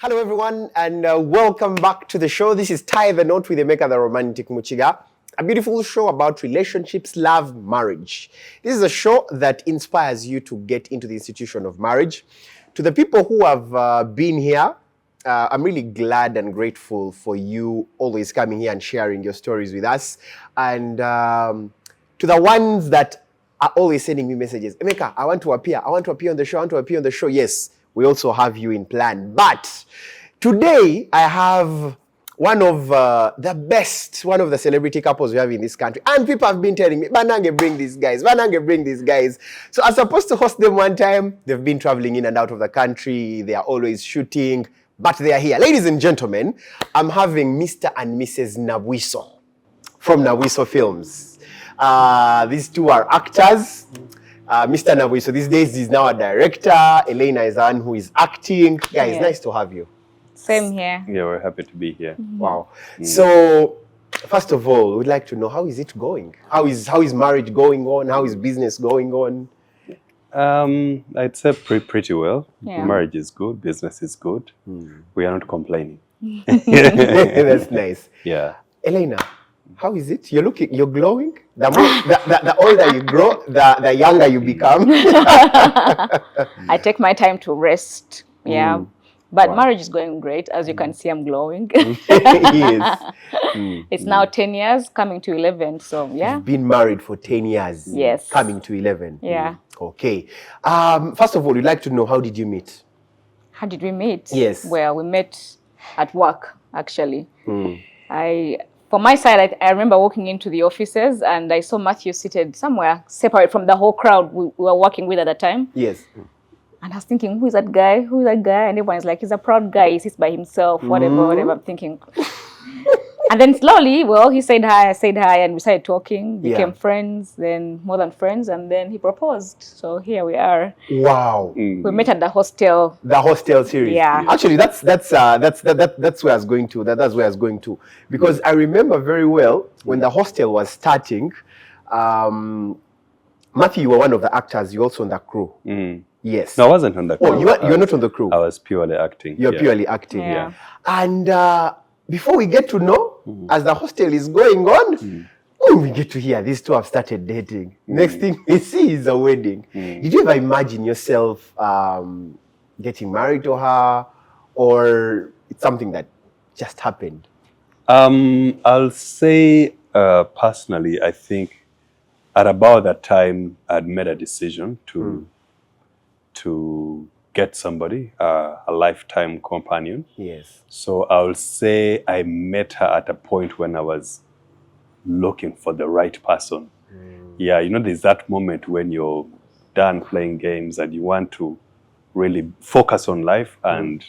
Hello everyone and welcome back to the show. This is Tie the Knot with Emeka the Romantic Muchiga, a beautiful show about relationships, love, marriage. This is a show that inspires you to get into the institution of marriage. To the people who have been here, I'm really glad and grateful for you always coming here and sharing your stories with us. And to the ones that are always sending me messages, Emeka, I want to appear on the show, Yes, we also have you in plan. But today I have one of the celebrity couples we have in this country. And people have been telling me, Banange, bring these guys. So I was supposed to host them one time. They've been traveling in and out of the country. They are always shooting, but they are here. Ladies and gentlemen, I'm having Mr. and Mrs. Nabwisos from Nabwisos Films. These two are actors. Mr. Nabwisos these days is now a director. Elena is the one who is acting. Guys, nice to have you. Same here. Yeah, we're happy to be here. Wow. So, first of all, we'd like to know, how is it going? How is marriage going on? How is business going on? I'd say pretty well. Yeah. Marriage is good. Business is good. We are not complaining. That's nice. Yeah. Elena, how is it? You're glowing. The older you grow, the younger you become. I take my time to rest. Yeah. But marriage is going great. As you can see, I'm glowing. Yes. It's now 10 years, coming to 11. So, yeah. You've been married for 10 years. Yes. Coming to 11. Yeah. Okay. First of all, we'd like to know, how did you meet? How did we meet? Yes. Well, we met at work, actually. For my side, I remember walking into the offices and I saw Matthew seated somewhere separate from the whole crowd we were working with at the time. Yes. And I was thinking, who is that guy? And everyone's like, he's a proud guy. He sits by himself, whatever. I'm thinking. And then slowly, he said hi, I said hi, and we started talking, became friends, then more than friends, and then he proposed. So here we are. Wow. We met at the Hostel. The Hostel series. Yeah. Actually, that's where I was going to. That's where I was going to. Because I remember very well when the Hostel was starting, Matthew, you were one of the actors. You also on the crew. Yes. No, I wasn't on the crew. Oh, you're not on the crew. I was purely acting. You're purely acting. Yeah. And before we get to know, as the Hostel is going on, we get to hear these two have started dating. Next thing we see is a wedding. Did you ever imagine yourself getting married to her, or it's something that just happened? I'll say personally, I think at about that time, I'd made a decision to get somebody, a lifetime companion. Yes. So I'll say I met her at a point when I was looking for the right person. Yeah, there's that moment when you're done playing games and you want to really focus on life, and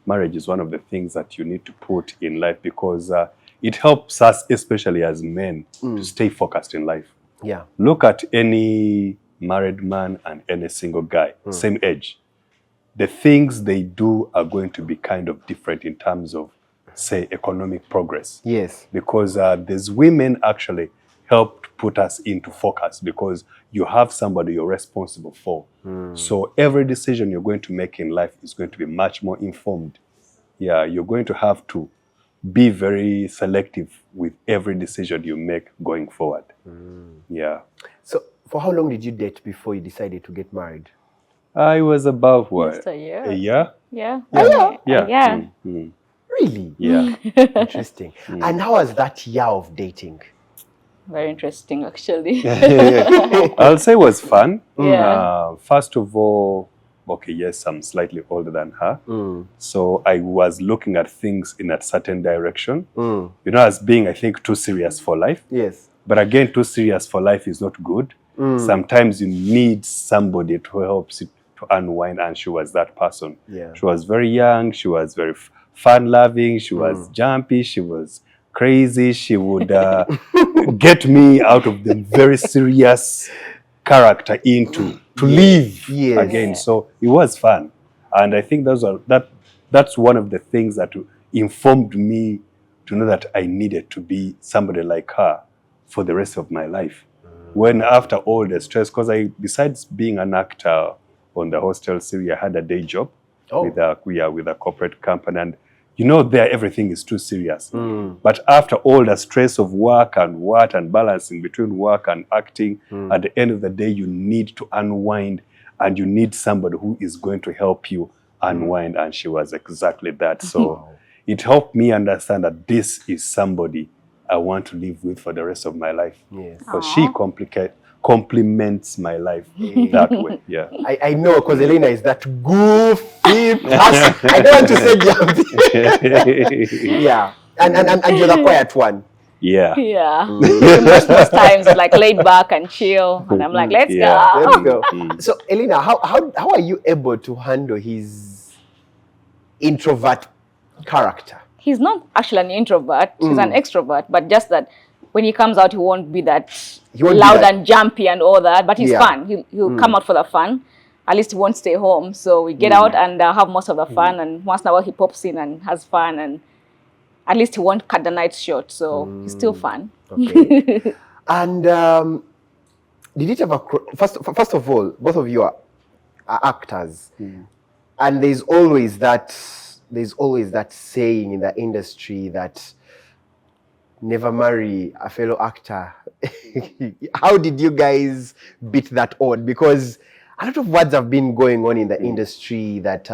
marriage is one of the things that you need to put in life, because it helps us, especially as men, to stay focused in life. Yeah. Look at any married man and any single guy, same age. The things they do are going to be kind of different in terms of, say, economic progress. Yes. Because these women actually helped put us into focus, because you have somebody you're responsible for. So every decision you're going to make in life is going to be much more informed. Yeah, you're going to have to be very selective with every decision you make going forward. Yeah. So for how long did you date before you decided to get married? I was about what? Just a year. A year? Yeah. Yeah. Really? Yeah. Interesting. And how was that year of dating? Very interesting, actually. I'll say it was fun. Yeah. First of all, okay, yes, I'm slightly older than her. So I was looking at things in a certain direction. As being, I think, too serious for life. Yes. But again, too serious for life is not good. Sometimes you need somebody to help you to unwind, and she was that person. Yeah. She was very young. She was very fun-loving. She was jumpy. She was crazy. She would get me out of the very serious character into to live again. So it was fun, and I think that's one of the things that informed me to know that I needed to be somebody like her for the rest of my life. When after all the stress, because besides being an actor on the Hostel series, I had a day job. Oh. with a corporate company, and there everything is too serious. But after all the stress of work and balancing between work and acting, at the end of the day, you need to unwind, and you need somebody who is going to help you unwind. And she was exactly that. So it helped me understand that this is somebody I want to live with for the rest of my life. Yes. Because she complements my life that way. Yeah. I know, because Elena is that goofy person. I don't want to say jumpy. Yeah. And you're the quiet one. Yeah. Yeah. Most times it's like laid back and chill, and I'm like, let's go. Let's go. So Elena, how are you able to handle his introvert character? He's not actually an introvert, he's an extrovert, but just that when he comes out, he won't be that loud and jumpy and all that, but he's fun. He'll come out for the fun. At least he won't stay home. So we get out and have most of the fun, and once in a while he pops in and has fun, and at least he won't cut the night short. So he's still fun. Okay. And did it ever, first of all, both of you are actors, and there's always that saying in the industry that never marry a fellow actor. How did you guys beat that on? Because a lot of words have been going on in the industry that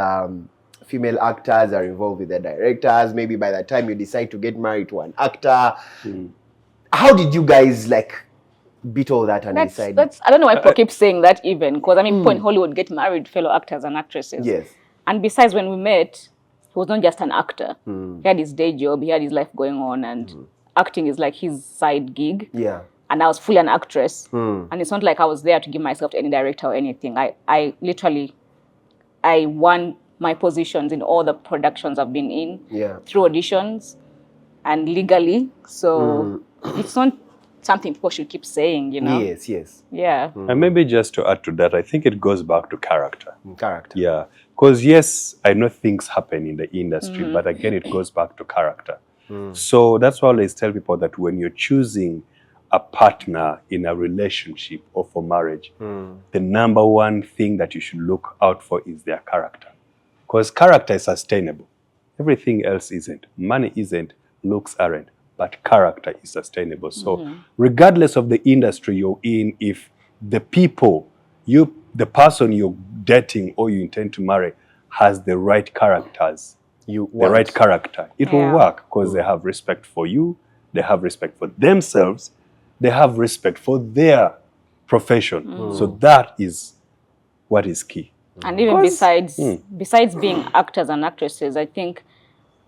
female actors are involved with the directors. Maybe by the time you decide to get married to an actor, how did you guys beat all that and decide? I don't know why people keep saying that, even because people in Hollywood get married, fellow actors and actresses. Yes. And besides, when we met, he was not just an actor. He had his day job, he had his life going on, and acting is like his side gig. Yeah. And I was fully an actress. And it's not like I was there to give myself to any director or anything. I literally won my positions in all the productions I've been in through auditions and legally. So it's not something people should keep saying, Yes, yes. Yeah. And maybe just to add to that, I think it goes back to character. Character. Yeah. Because yes, I know things happen in the industry, but again, it goes back to character. So that's why I always tell people that when you're choosing a partner in a relationship or for marriage, the number one thing that you should look out for is their character. Because character is sustainable. Everything else isn't. Money isn't. Looks aren't. But character is sustainable. So regardless of the industry you're in, if the the person you're dating or you intend to marry has the right characters, right character, it will work, because they have respect for you, they have respect for themselves, they have respect for their profession. So that is what is key. And even besides being actors and actresses, I think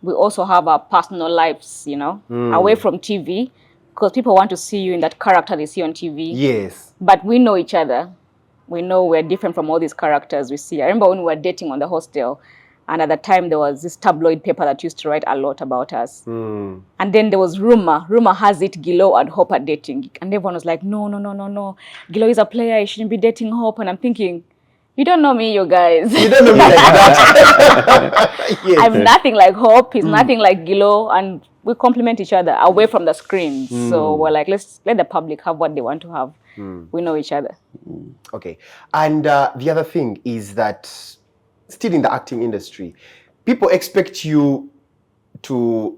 we also have our personal lives, away from TV, because people want to see you in that character they see on TV. Yes. But we know each other. We know we're different from all these characters we see. I remember when we were dating on the Hostel, and at the time there was this tabloid paper that used to write a lot about us. And then there was rumor. Rumor has it Gilo and Hope are dating. And everyone was like, no. Gilo is a player, he shouldn't be dating Hope. And I'm thinking, you don't know me, you guys. You don't know me like that. Yes. I'm nothing like Hope, he's nothing like Gilo, and we complement each other away from the screens. So we're like, let's let the public have what they want to have. We know each other. Okay. And the other thing is that still in the acting industry, people expect you to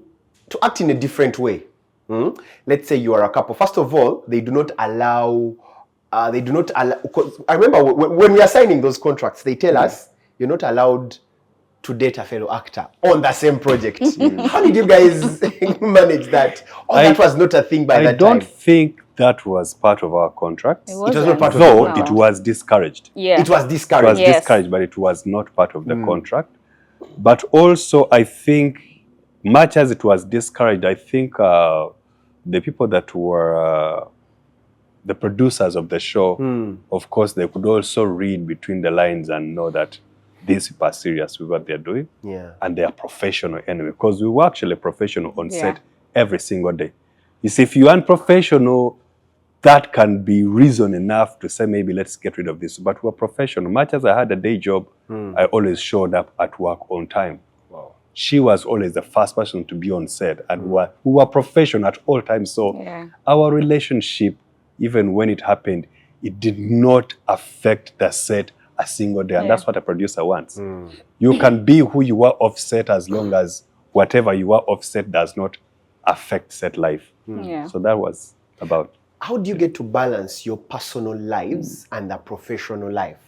act in a different way. Let's say you are a couple. First of all, they do not allow, I remember when we are signing those contracts, they tell us you're not allowed to date a fellow actor on the same project. How did you guys manage that? That was not a thing by that time. I don't think that was part of our contract. It was not part of Though it was discouraged. Yeah. It was discouraged. It was discouraged, but it was not part of the contract. But also, I think, much as it was discouraged, I think the people that were the producers of the show, of course, they could also read between the lines and know that these people are serious with what they're doing. Yeah. And they are professional anyway, because we were actually professional on set every single day. You see, if you aren't professional, that can be reason enough to say, maybe let's get rid of this. But we're professional. Much as I had a day job, I always showed up at work on time. Wow. She was always the first person to be on set, and we were professional at all times. So our relationship, even when it happened, it did not affect the set a single day. And that's what a producer wants. You can be who you are offset as long as whatever you are offset does not affect set life. Yeah. So that was about. How do you get to balance your personal lives and the professional life?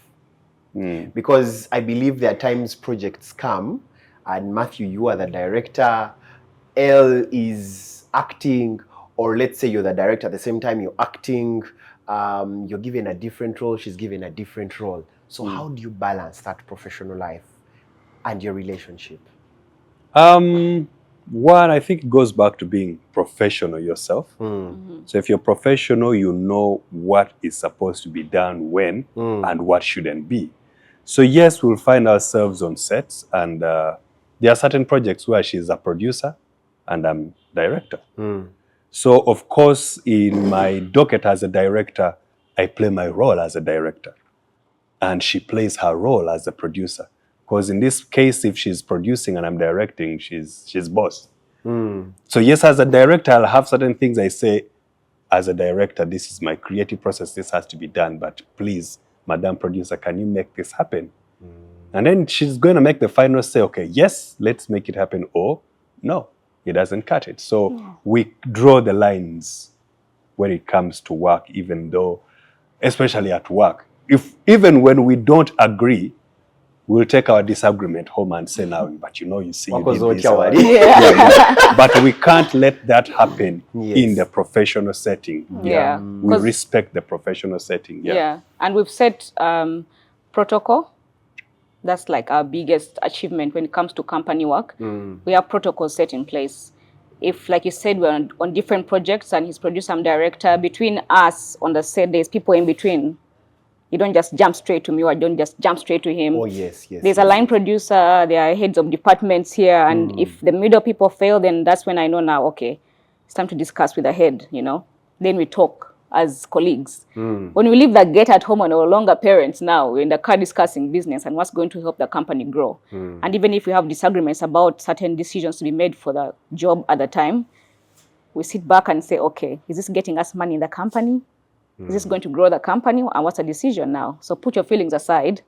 Because I believe there are times projects come, and Matthew, you are the director, Elle is acting, or let's say you're the director at the same time you're acting, you're given a different role, she's given a different role. So how do you balance that professional life and your relationship? One, I think it goes back to being professional yourself. So if you're professional, you know what is supposed to be done when and what shouldn't be. So yes, we'll find ourselves on sets, and there are certain projects where she's a producer and I'm director. So of course, in my docket as a director, I play my role as a director, and she plays her role as a producer. Because in this case, if she's producing and I'm directing, she's boss. So yes, as a director, I'll have certain things I say, as a director, this is my creative process, this has to be done, but please, Madam Producer, can you make this happen? And then she's going to make the final say, okay, yes, let's make it happen, or no, it doesn't cut it. So we draw the lines when it comes to work, even though, especially at work, even when we don't agree, we'll take our disagreement home and say, now, but you see, you did this. But we can't let that happen in the professional setting. We respect the professional setting. And we've set protocol. That's like our biggest achievement when it comes to company work. We have protocols set in place. If, like you said, we're on different projects and he's producer and director, between us on the set, there's people in between. You don't just jump straight to me, or I don't just jump straight to him. Oh, yes. There's a line producer, there are heads of departments here, and if the middle people fail, then that's when I know now, okay, it's time to discuss with the head, Then we talk as colleagues. When we leave the gate at home, we're no longer parents now. We're in the car discussing business and what's going to help the company grow. And even if we have disagreements about certain decisions to be made for the job at the time, we sit back and say, okay, is this getting us money in the company? Is this going to grow the company, and what's the decision now? So put your feelings aside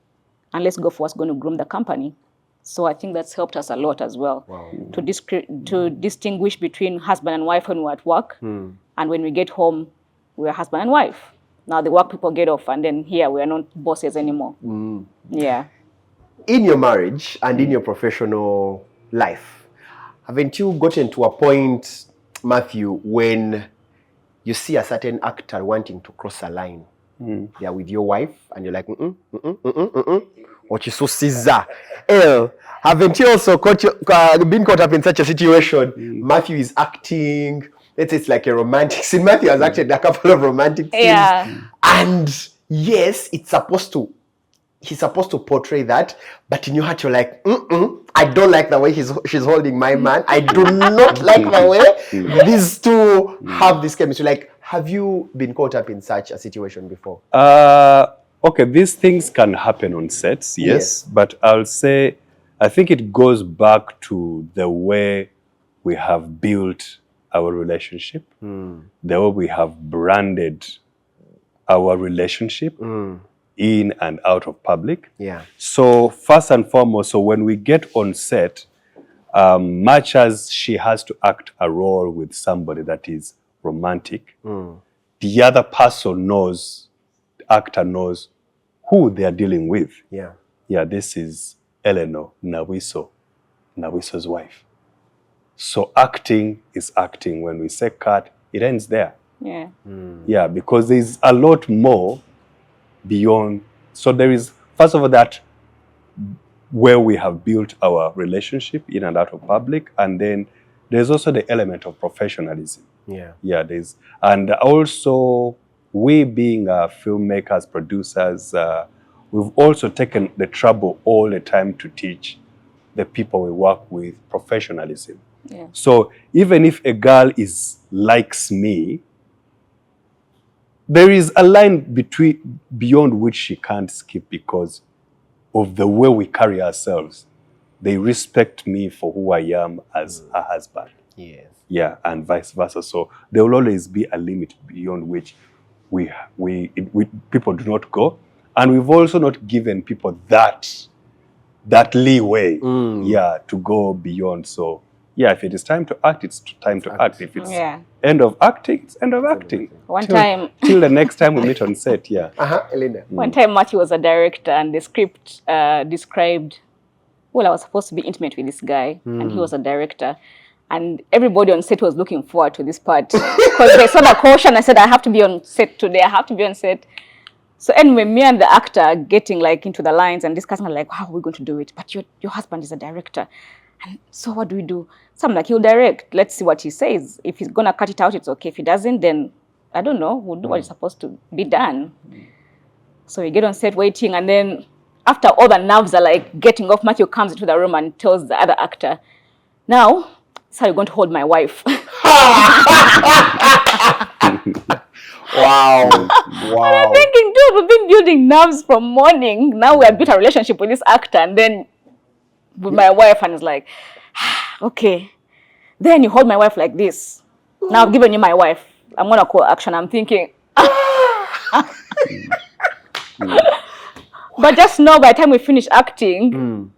and let's go for what's going to groom the company. So I think that's helped us a lot as well to distinguish between husband and wife when we're at work, and when we get home, we're husband and wife. Now the work people get off, and then here we are not bosses anymore. Yeah. In your marriage and in your professional life, haven't you gotten to a point, Matthew, when you see a certain actor wanting to cross a line? They're with your wife, and you're like, what you so Caesar. Haven't you also been caught up in such a situation? Matthew is acting, let's say it's like a romantic scene. Matthew has acted a couple of romantic scenes. And yes, he's supposed to portray that, but in your heart you're like, I don't like the way she's holding my man. I do not like the way these two have this chemistry. Like, have you been caught up in such a situation before? Okay, these things can happen on sets, yes. But I'll say, I think it goes back to the way we have built our relationship, the way we have branded our relationship in and out of public. So first and foremost, so when we get on set, much as she has to act a role with somebody that is romantic, the other person knows, the actor knows who they are dealing with. This is Eleanor, Nabwisos' wife. So acting is acting. When we say cut, it ends there. Because there's a lot more beyond. So there is, first of all, that where we have built our relationship in and out of public, and then there's also the element of professionalism. There's, and also we being filmmakers, producers, we've also taken the trouble all the time to teach the people we work with professionalism. So even if a girl likes me, there is a line beyond which she can't skip because of the way we carry ourselves. They respect me for who I am as a husband. And vice versa. So there will always be a limit beyond which people do not go. And we've also not given people that leeway, to go beyond. So, yeah, if it is time to act, it's time to act. If it's end of acting, it's end of acting. Till the next time we meet on set, Elena. One time, Matthew was a director, and the script described, well, I was supposed to be intimate with this guy, and he was a director. And everybody on set was looking forward to this part. Because they saw the caution, I said, I have to be on set today, I have to be on set. So anyway, me and the actor are getting like into the lines and discussing like, how are we going to do it? But your husband is a director. And so what do we do? So I'm like, he'll direct. Let's see what he says. If he's going to cut it out, it's okay. If he doesn't, then I don't know. We'll do what is supposed to be done. So we get on set waiting. And then after all the nerves are like getting off, Matthew comes into the room and tells the other actor, now, so you're going to hold my wife. Wow. And I'm thinking, dude, we've been building nerves from morning. Now we have built a relationship with this actor, and then with my wife, and it's like, okay. Then you hold my wife like this. Now I've given you my wife. I'm going to call action. I'm thinking. But just know by the time we finish acting,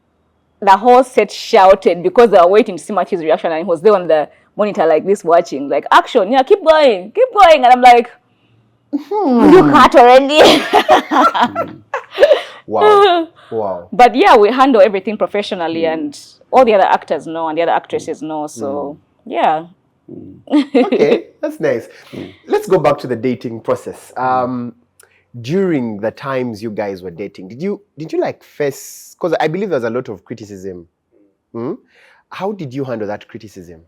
the whole set shouted because they were waiting to see Matthew's reaction, and he was there on the monitor like this watching, like, action, yeah, keep going. And I'm like, you cut already. Wow. But yeah, we handle everything professionally, and all the other actors know, and the other actresses know. So yeah. Okay, that's nice. Let's go back to the dating process. During the times you guys were dating, did you like face? Because I believe there's a lot of criticism. How did you handle that criticism?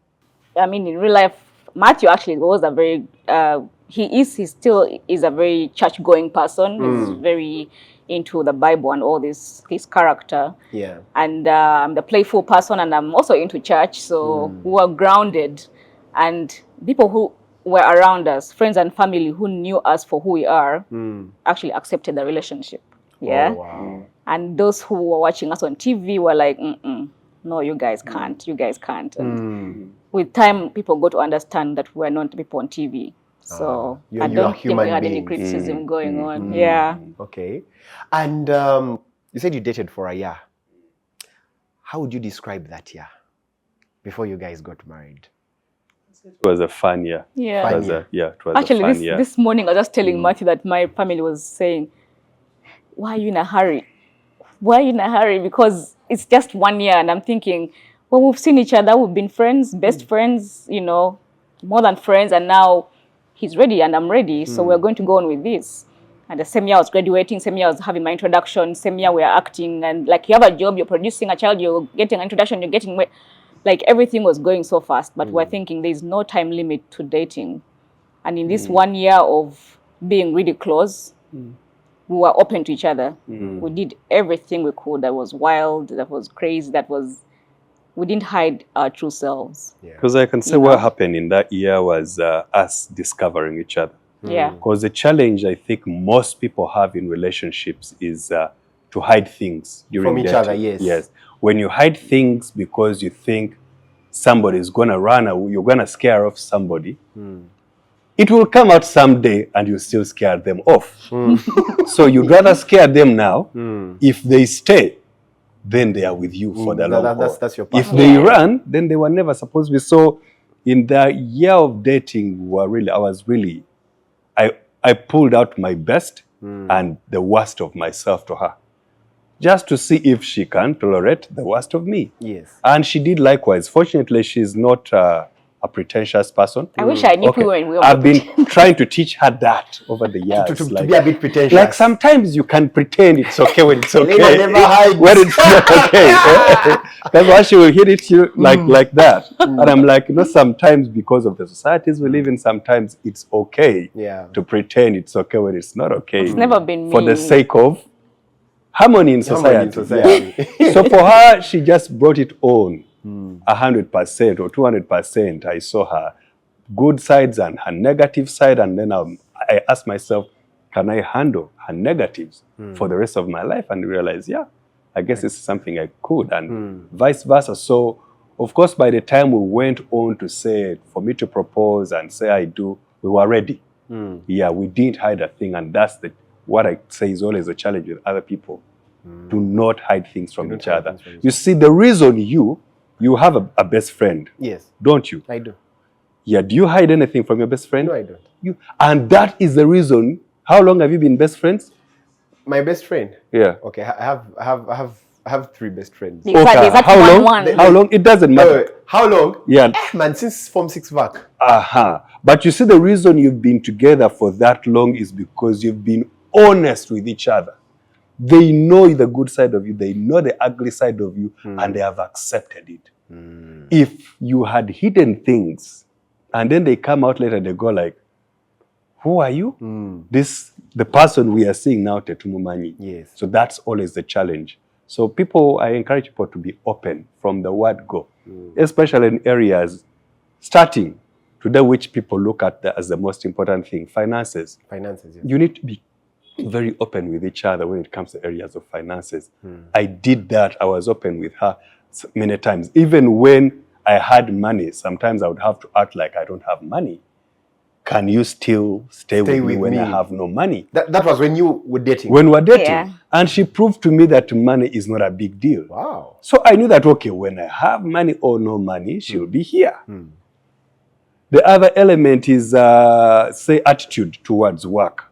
I mean, in real life, Matthew actually was a very he still is a very church-going person. He's very into the Bible and all this, his character. Yeah. And I'm the playful person, and I'm also into church. So we were grounded, and people who were around us, friends and family who knew us for who we are, actually accepted the relationship. Yeah. Oh, wow. And those who were watching us on TV were like, no, you guys can't. You guys can't. And with time, people got to understand that we're not people on TV. So I don't think we had any criticism going on. Yeah. Okay. And you said you dated for a year. How would you describe that year before you guys got married? It was a fun year. Yeah. It was a Actually, fun year. this morning I was just telling Matthew that my family was saying, why are you in a hurry? Why are you in a hurry? Because it's just 1 year. And I'm thinking, well, we've seen each other. We've been friends, best friends, more than friends. And now he's ready and I'm ready. So we're going to go on with this. And the same year I was graduating, same year I was having my introduction, same year we are acting. And like you have a job, you're producing a child, you're getting an introduction, you're getting... Like everything was going so fast, but we're thinking there's no time limit to dating. And in this 1 year of being really close, we were open to each other. We did everything we could. That was wild, that was crazy, we didn't hide our true selves. Because I can say what happened in that year was us discovering each other. Yeah. Because the challenge I think most people have in relationships is to hide things during from each dating. other, yes. Yes. When you hide things because you think somebody is going to run away, you're going to scare off somebody, it will come out someday and you still scare them off. So you'd rather scare them now. If they stay, then they are with you for the long haul. That's your If partner. they run, then they were never supposed to be. So in the year of dating, I pulled out my best and the worst of myself to her, just to see if she can tolerate the worst of me. Yes. And she did likewise. Fortunately, she's not a pretentious person. I wish I knew when we were I've been trying to teach her that over the years. To be a bit pretentious. Like sometimes you can pretend it's okay when it's okay. Never hides. When it's not okay. That's why she will hit it you like that. And I'm like, sometimes because of the societies we live in, sometimes it's okay to pretend it's okay when it's not okay. It's never been me. For the sake of harmony in society. Yeah. So for her, she just brought it on 100% or 200%. I saw her good sides and her negative side, and then I asked myself, can I handle her negatives for the rest of my life? And realized, I guess this is something I could, and vice versa. So, of course, by the time we went on to say, for me to propose and say I do, we were ready. Yeah, we didn't hide a thing, and that's what I say is always a challenge with other people. Do not hide things from each other. Things from each You see, the reason you have a best friend, Yes, don't you? I do. Yeah, do you hide anything from your best friend? No, I don't. And that is the reason. How long have you been best friends? My best friend. Yeah. Okay, I have 3 best friends. There's that How long? one. How long? It doesn't matter. How long? Yeah. Man, since Form 6 back. But you see, the reason you've been together for that long is because you've been honest with each other. They know the good side of you, they know the ugly side of you, and they have accepted it. If you had hidden things, and then they come out later, they go like, who are you? The person we are seeing now, Tetumumanyi. Yes. So that's always the challenge. So I encourage people to be open from the word go, especially in areas starting today, which people look at as the most important thing, finances. Finances, yes. You need to be very open with each other when it comes to areas of finances. I did that. I was open with her many times. Even when I had money, sometimes I would have to act like I don't have money. Can you still stay with me when I have no money? That was when you were dating? When we were dating. Yeah. And she proved to me that money is not a big deal. Wow. So I knew that, okay, when I have money or no money, she'll be here. The other element is, say, attitude towards work.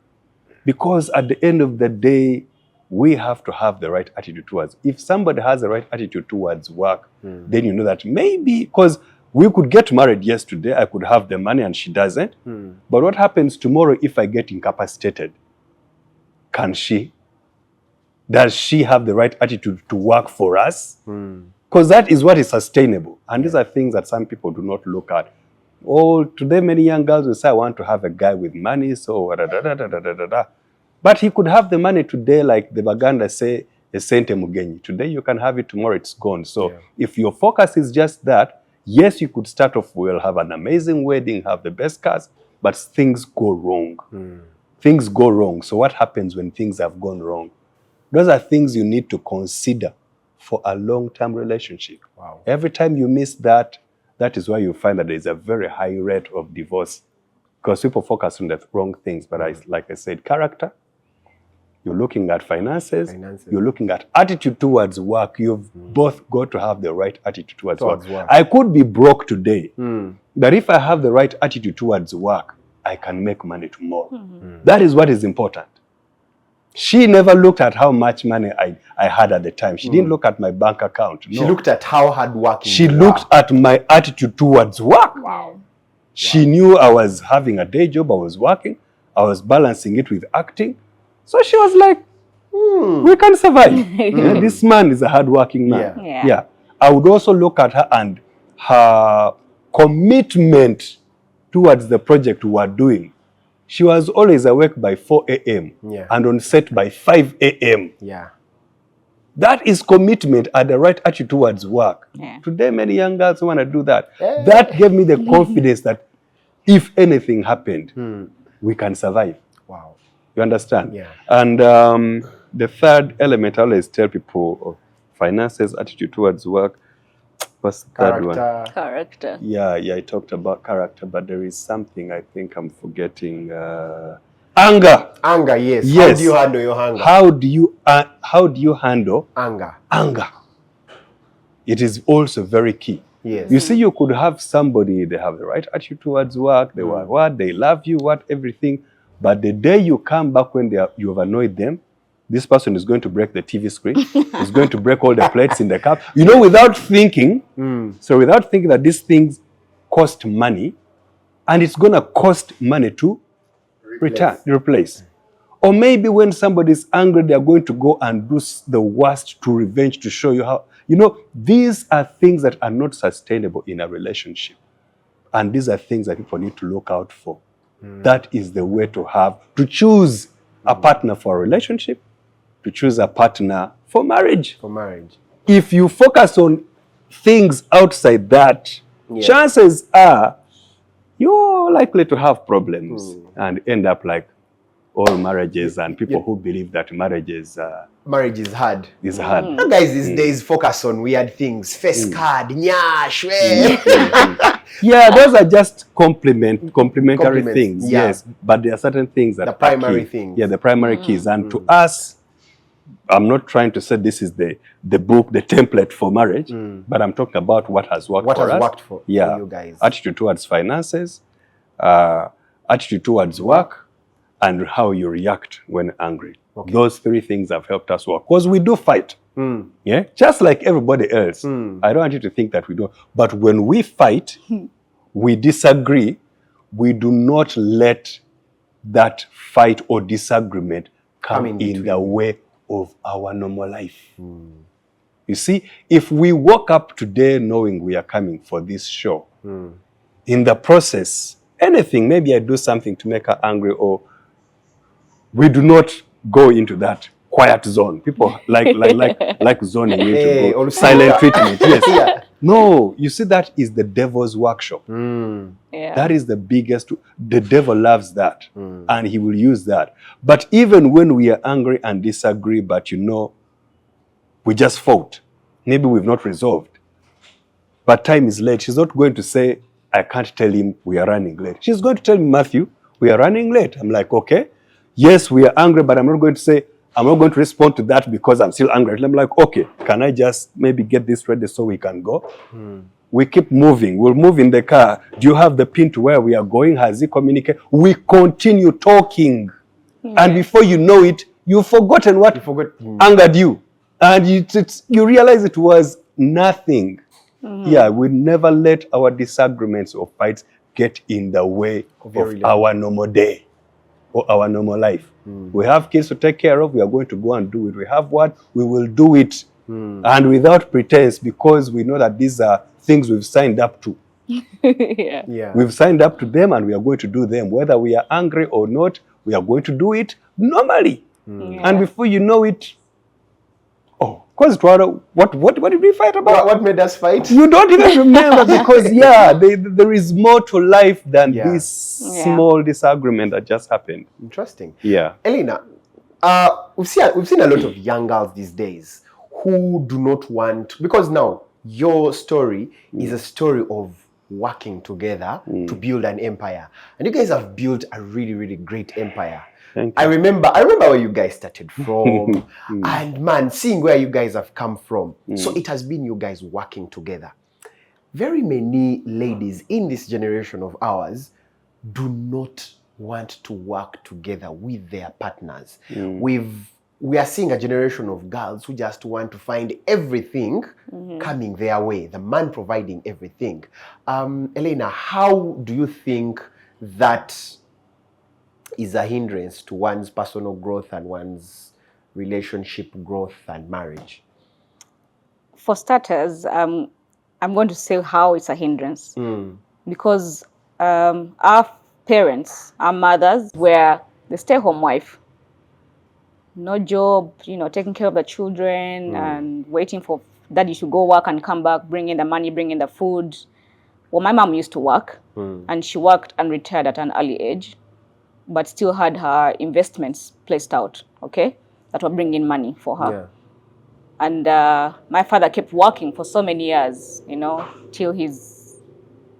Because at the end of the day, we have to have the right attitude towards. If somebody has the right attitude towards work, then you know that maybe, because we could get married yesterday, I could have the money and she doesn't. But what happens tomorrow if I get incapacitated? Does she have the right attitude to work for us? Because that is what is sustainable. And these are things that some people do not look at. Oh, today many young girls will say, I want to have a guy with money, so da-da-da-da-da-da-da. But he could have the money today, like the Baganda say, Esente Mugenyi. Today you can have it, tomorrow it's gone. So if your focus is just that, yes, you could start off well, have an amazing wedding, have the best cars, but things go wrong. Things go wrong. So what happens when things have gone wrong? Those are things you need to consider for a long-term relationship. Wow. Every time you miss that, that is why you find that there is a very high rate of divorce, because people focus on the wrong things. But like I said, character, you're looking at finances, you're looking at attitude towards work. You've both got to have the right attitude towards work. I could be broke today, but if I have the right attitude towards work, I can make money tomorrow. That is what is important. She never looked at how much money I had at the time. She didn't look at my bank account. No. She looked at how hardworking She you looked at my attitude towards work. Wow. She knew I was having a day job, I was working, I was balancing it with acting. So she was like, we can survive. Yeah, this man is a hardworking man. Yeah. I would also look at her and her commitment towards the project we were doing. She was always awake by 4 a.m. and on set by 5 a.m. Yeah. That is commitment and the right attitude towards work. Yeah. Today, many young girls want to do that. That gave me the confidence that if anything happened, we can survive. Wow. You understand? Yeah. And the third element, I always tell people, finances, attitude towards work. What's the third one? Character. Yeah, I talked about character, but there is something I think I'm forgetting. Anger. Anger, yes. Yes. How do you handle your anger? How do you handle Anger. anger? It is also very key. Yes. You see, you could have somebody, they have the right attitude towards work, they were what, they love you, what, everything. But the day you come back when you have annoyed them, this person is going to break the TV screen, is going to break all the plates in the cup. You know, without thinking, without thinking that these things cost money, and it's going to cost money to replace. Or maybe when somebody's angry, they're going to go and do the worst to revenge, to show you how. You know, these are things that are not sustainable in a relationship. And these are things that people need to look out for. That is the way to choose a partner for a relationship, to choose a partner for marriage. For marriage. If you focus on things outside that, chances are you're likely to have problems and end up like, all marriages and people who believe that marriage is hard. hard. You guys these days focus on weird things. Face card, nyash. Yeah, those are just complementary things. Yeah. Yes, but there are certain things that The are primary key. things. Yeah, the primary keys. And to us, I'm not trying to say this is the book, the template for marriage, but I'm talking about what has worked for us. Worked for you guys. Attitude towards finances, attitude towards work, and how you react when angry. Okay. Those three things have helped us work. Because we do fight. Yeah, just like everybody else. I don't want you to think that we don't. But when we fight, we disagree, we do not let that fight or disagreement come in the way of our normal life. You see, if we woke up today knowing we are coming for this show, in the process, anything, maybe I do something to make her angry, or we do not go into that quiet zone. People like zoning into go silent treatment. Yes. Yeah. No, you see, that is the devil's workshop. Yeah. That is the biggest. The devil loves that, and he will use that. But even when we are angry and disagree, but we just fought. Maybe we've not resolved. But time is late. She's not going to say, I can't tell him we are running late. She's going to tell me, Matthew, we are running late. I'm like, okay. Yes, we are angry, but I'm not going to say, I'm not going to respond to that because I'm still angry. I'm like, okay, can I just maybe get this ready so we can go? We keep moving. We'll move in the car. Do you have the pin to where we are going? Has he communicated? We continue talking. And before you know it, you've forgotten what angered you. And you realize it was nothing. Yeah, we never let our disagreements or fights get in the way of our normal day or our normal life. We have kids to take care of, we are going to go and do it. We have what? We will do it. And without pretense, because we know that these are things we've signed up to. We've signed up to them and we are going to do them. Whether we are angry or not, we are going to do it normally. And before you know it, because what did we fight about? What made us fight? You don't even remember because there is more to life than this small disagreement that just happened. Interesting. Yeah. Elena, we've seen a lot of young girls these days who do not want, because now your story is a story of working together to build an empire, and you guys have built a really, really great empire. I remember where you guys started from, and man, seeing where you guys have come from. So it has been you guys working together. Very many ladies in this generation of ours do not want to work together with their partners. We are seeing a generation of girls who just want to find everything coming their way, the man providing everything. Elena, how do you think that is a hindrance to one's personal growth and one's relationship growth and marriage? For starters, I'm going to say how it's a hindrance. Because our parents, our mothers, were the stay-home wife. No job, taking care of the children and waiting for daddy to go work and come back, bring in the money, bring in the food. Well, my mom used to work, and she worked and retired at an early age, but still had her investments placed out, that were bringing money for her. Yeah. And my father kept working for so many years, till his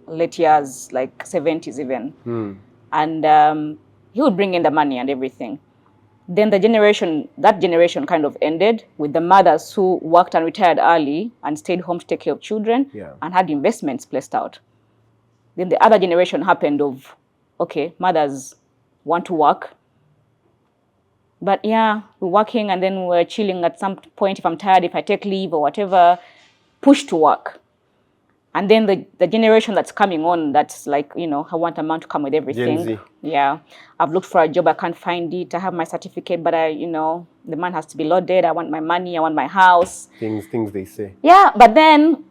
late years, like 70s even. And he would bring in the money and everything. Then that generation kind of ended with the mothers who worked and retired early and stayed home to take care of children and had investments placed out. Then the other generation happened of, mothers want to work, but we're working and then we're chilling at some point. If I'm tired, if I take leave or whatever, push to work. And then the generation that's coming on, that's like, I want a man to come with everything. Yeah. I've looked for a job, I can't find it. I have my certificate, but the man has to be loaded. I want my money, I want my house. Things they say. Yeah, but then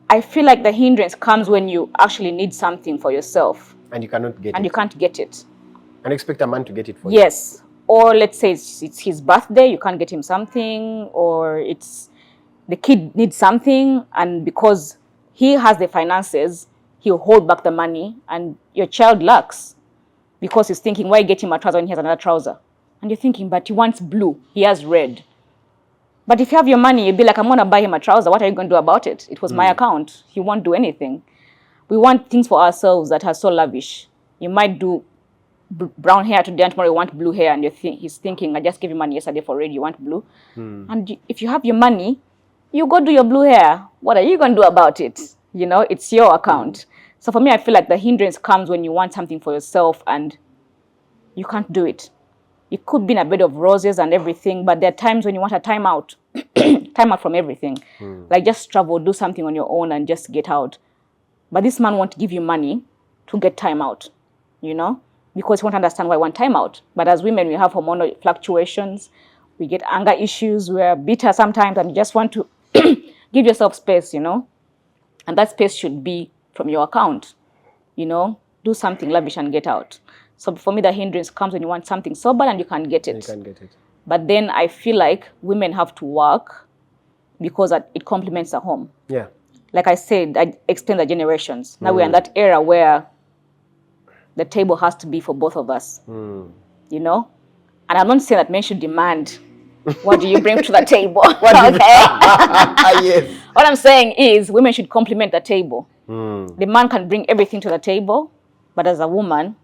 I feel like the hindrance comes when you actually need something for yourself. And you cannot get it. And you can't get it. And expect a man to get it for you. Yes. Or let's say it's his birthday, you can't get him something, or it's the kid needs something, and because he has the finances, he'll hold back the money, and your child lacks. because he's thinking, why get him a trouser when he has another trouser? And you're thinking, but he wants blue, he has red. But if you have your money, you'd be like, I'm going to buy him a trouser. What are you going to do about it? It was my account. He won't do anything. We want things for ourselves that are so lavish. You might do brown hair today and tomorrow you want blue hair, and he's thinking, I just gave you money yesterday for red, you want blue. And if you have your money, you go do your blue hair. What are you going to do about it? You know, it's your account. So for me, I feel like the hindrance comes when you want something for yourself and you can't do it. It could be in a bed of roses and everything, but there are times when you want a time out, time out from everything. Like just travel, do something on your own and just get out. But this man won't give you money to get time out, you know, because he won't understand why I want time out. But as women, we have hormonal fluctuations. We get anger issues. We're bitter sometimes and you just want to give yourself space, you know. And that space should be from your account, you know. Do something lavish and get out. So for me, the hindrance comes when you want something so bad and you can't get it. You can't get it. But then I feel like women have to work because it complements the home. Yeah. Like I said, I extend the generations. Now we're in that era where the table has to be for both of us, you know? And I'm not saying that men should demand, what do you bring to the table? Okay? Yes. What I'm saying is women should complement the table. The man can bring everything to the table, but as a woman,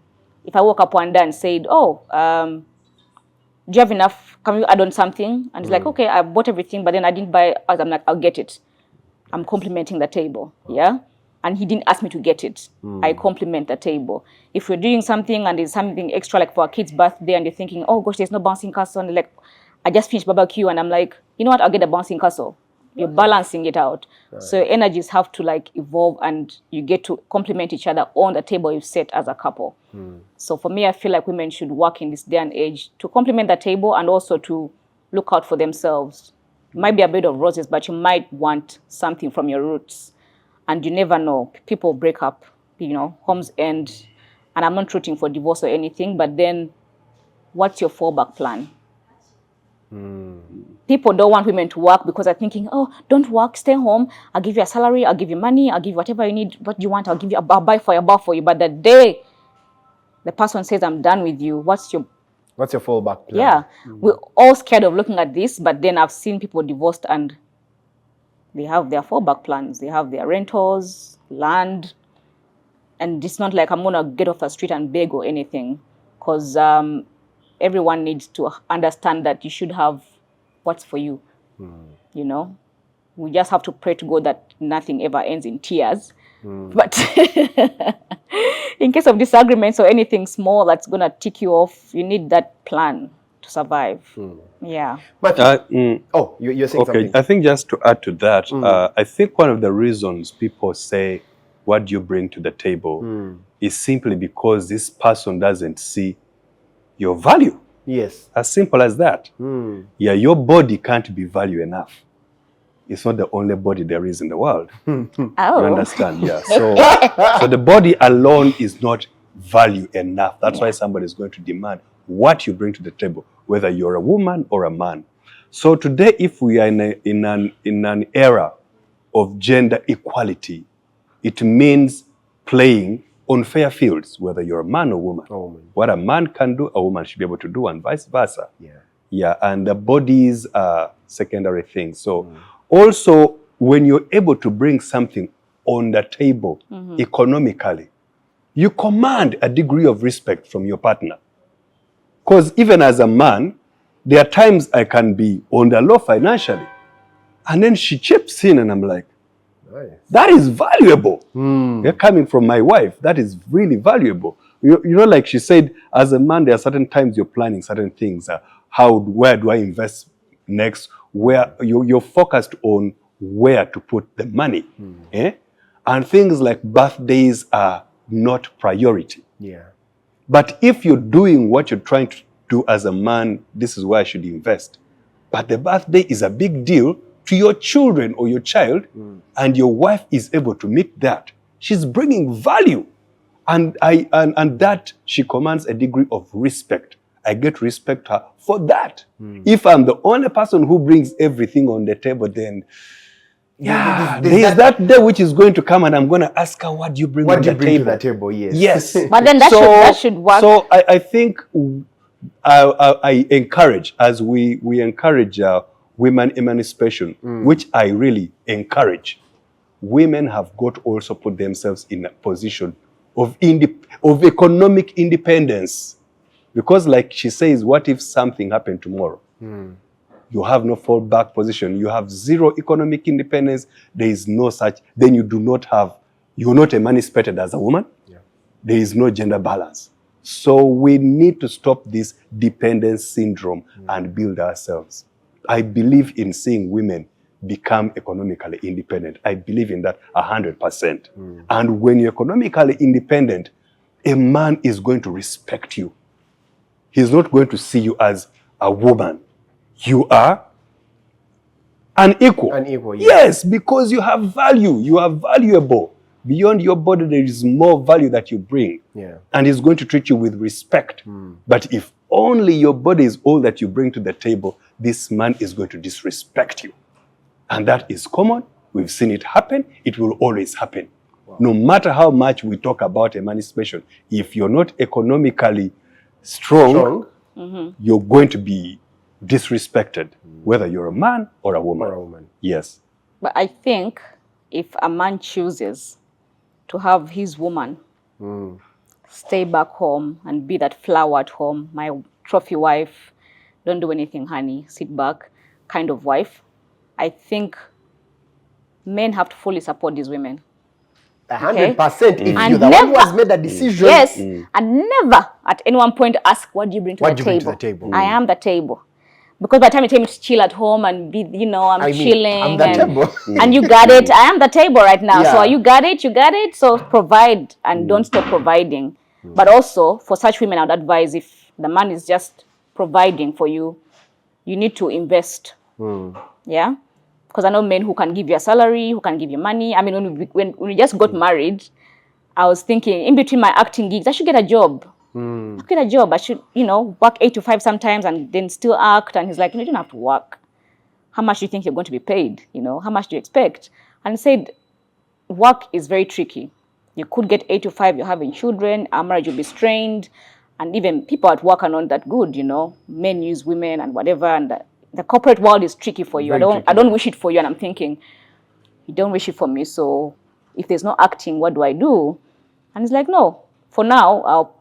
if I woke up one day and said, do you have enough? Can you add on something? And it's like, okay, I bought everything, but then I didn't buy, I'm like, I'll get it. I'm complimenting the table, yeah? And he didn't ask me to get it. I compliment the table. If we're doing something and there's something extra, like for a kid's birthday, and you're thinking, oh gosh, there's no bouncing castle, and like, I just finished barbecue, and I'm like, you know what, I'll get a bouncing castle. You're balancing it out. Right. So energies have to like evolve and you get to complement each other on the table you've set as a couple. So for me, I feel like women should work in this day and age to complement the table and also to look out for themselves. It might be a bed of roses, but you might want something from your roots. And you never know. People break up, you know, homes end. And I'm not rooting for divorce or anything, but then what's your fallback plan? People don't want women to work because they're thinking, oh, don't work, stay home. I'll give you a salary, I'll give you money, I'll give you whatever you need, what you want, I'll give you, I'll buy for you. But the day the person says, I'm done with you, what's your fallback plan? Yeah. We're all scared of looking at this, but then I've seen people divorced and they have their fallback plans. They have their rentals, land, and it's not like I'm going to get off the street and beg or anything, because everyone needs to understand that you should have what's for you, you know. We just have to pray to God that nothing ever ends in tears. But in case of disagreements or anything small that's going to tick you off, you need that plan to survive. Yeah. But you're saying something. I think just to add to that, I think one of the reasons people say, what do you bring to the table, is simply because this person doesn't see your value. Yes. As simple as that. Yeah, your body can't be value enough. It's not the only body there is in the world. Oh. You understand? Yeah. So the body alone is not value enough. That's why somebody is going to demand what you bring to the table, whether you're a woman or a man. So today, if we are in an era of gender equality, it means playing on fair fields, whether you're a man or woman. What a man can do, a woman should be able to do, and vice versa. Yeah, and the bodies are secondary things. So also, when you're able to bring something on the table economically, you command a degree of respect from your partner. Because even as a man, there are times I can be on the low financially, and then she chips in and I'm like, nice. That is valuable. You're coming from my wife. That is really valuable. You know, like she said, as a man, there are certain times you're planning certain things. Where do I invest next? Where you're focused on where to put the money. And things like birthdays are not priority. Yeah. But if you're doing what you're trying to do as a man, this is where I should invest. But the birthday is a big deal to your children or your child, and your wife is able to meet that. She's bringing value. And that she commands a degree of respect. I get respect her for that. If I'm the only person who brings everything on the table, then Yeah, there's that day which is going to come, and I'm going to ask her, what do you bring, What do you to bring to the table? Yes. Yes. But then that should work. So I think I encourage, as we encourage women emancipation, which I really encourage, women have got to also put themselves in a position of economic independence. Because like she says, what if something happened tomorrow? You have no fallback position. You have zero economic independence. There is no such. Then you're not emancipated as a woman. Yeah. There is no gender balance. So we need to stop this dependence syndrome and build ourselves. I believe in seeing women become economically independent. I believe in that 100%. And when you're economically independent, a man is going to respect you. He's not going to see you as a woman. You are unequal. Unequal, yes, because you have value. You are valuable. Beyond your body, there is more value that you bring. Yeah. And he's going to treat you with respect. But if only your body is all that you bring to the table, this man is going to disrespect you. And that is common. We've seen it happen. It will always happen. Wow. No matter how much we talk about emancipation, if you're not economically strong, you're going to be disrespected, whether you're a man or a woman. Yes. But I think if a man chooses to have his woman stay back home and be that flower at home, my trophy wife, don't do anything, honey, sit back kind of wife, I think men have to fully support these women. 100%. If you're the one who has made a decision. Yes, and never at any one point ask, what do you bring to the table? I am the table. Because by the time you tell me to chill at home and be, I'm chilling. I'm the table. And you got it. I am the table right now. Yeah. So you got it. So provide and don't stop providing. But also, for such women, I would advise, if the man is just providing for you, you need to invest. Yeah? Because I know men who can give you a salary, who can give you money. I mean, when we just got married, I was thinking, in between my acting gigs, I should get a job. I get a job. I should, work 8 to 5 sometimes and then still act. And he's like, you don't have to work. How much do you think you're going to be paid? How much do you expect? And he said, work is very tricky. You could get 8 to 5, you're having children, our marriage will be strained. And even people at work are not that good, Men use women and whatever. And the corporate world is tricky for you. I don't wish it for you. And I'm thinking, you don't wish it for me. So if there's no acting, what do I do? And he's like, no, for now, I'll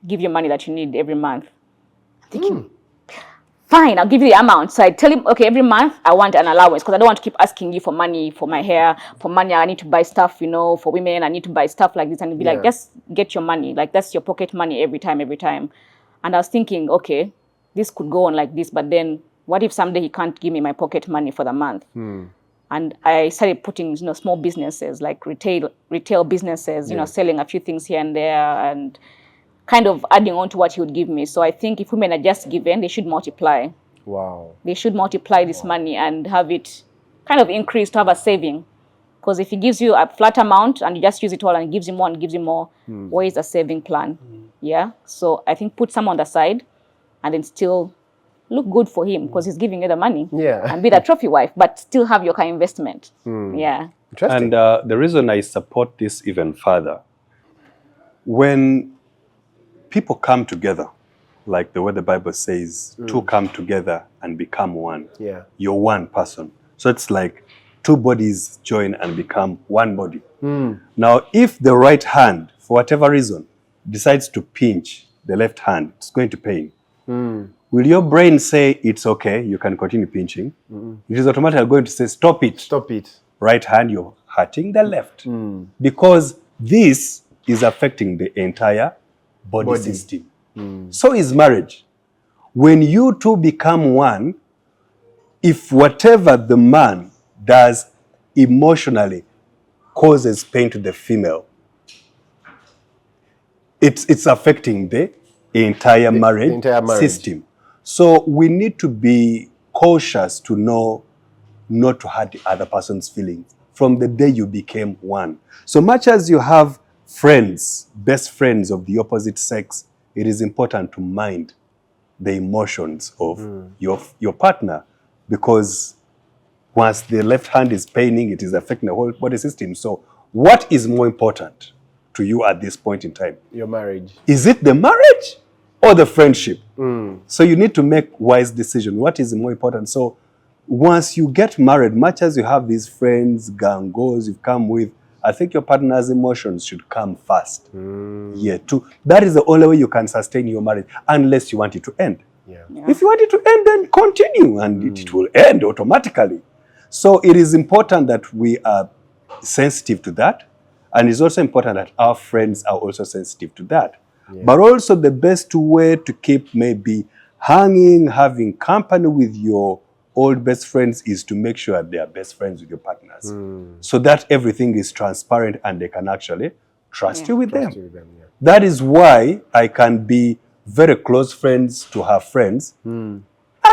give you money that you need every month. I'm thinking, fine, I'll give you the amount. So I tell him, okay, every month I want an allowance because I don't want to keep asking you for money for my hair, for money I need to buy stuff, for women, I need to buy stuff like this. And he'd be like, just get your money. Like, that's your pocket money every time. And I was thinking, okay, this could go on like this, but then what if someday he can't give me my pocket money for the month? And I started putting, small businesses, like retail businesses, selling a few things here and there and kind of adding on to what he would give me. So I think if women are just given, they should multiply. Wow. They should multiply this money and have it kind of increased to have a saving. Because if he gives you a flat amount and you just use it all and he gives you more and gives you more, where is the saving plan? Yeah. So I think put some on the side and then still look good for him because he's giving you the money. Yeah. And be the trophy wife, but still have your kind of investment. Yeah. And Interesting. the reason I support this even further, when people come together, like the way the Bible says, two come together and become one. Yeah. You're one person. So it's like two bodies join and become one body. Now, if the right hand, for whatever reason, decides to pinch the left hand, it's going to pain. Will your brain say, it's okay, you can continue pinching? It is automatically going to say, stop it. Stop it. Right hand, you're hurting the left. Because this is affecting the entire body system. So is marriage. When you two become one, if whatever the man does emotionally causes pain to the female, it's affecting the entire marriage system. So we need to be cautious to know not to hurt the other person's feelings from the day you became one. So much as you have friends, best friends of the opposite sex, it is important to mind the emotions of your partner, because Once the left hand is paining, it is affecting the whole body system. So what is more important to you at this point in time? Your marriage. Is it the marriage or the friendship? So you need to make wise decision. What is more important? So once you get married, much as you have these friends, gangos you've come with, I think your partner's emotions should come first. Yeah, too. That is the only way you can sustain your marriage, unless you want it to end. Yeah. If you want it to end, then continue, and it will end automatically. So it is important that we are sensitive to that, and it's also important that our friends are also sensitive to that. But also the best way to keep maybe hanging, having company with your old best friends is to make sure they are best friends with your partners, so that everything is transparent and they can actually trust you with them. That is why I can be very close friends to her friends, and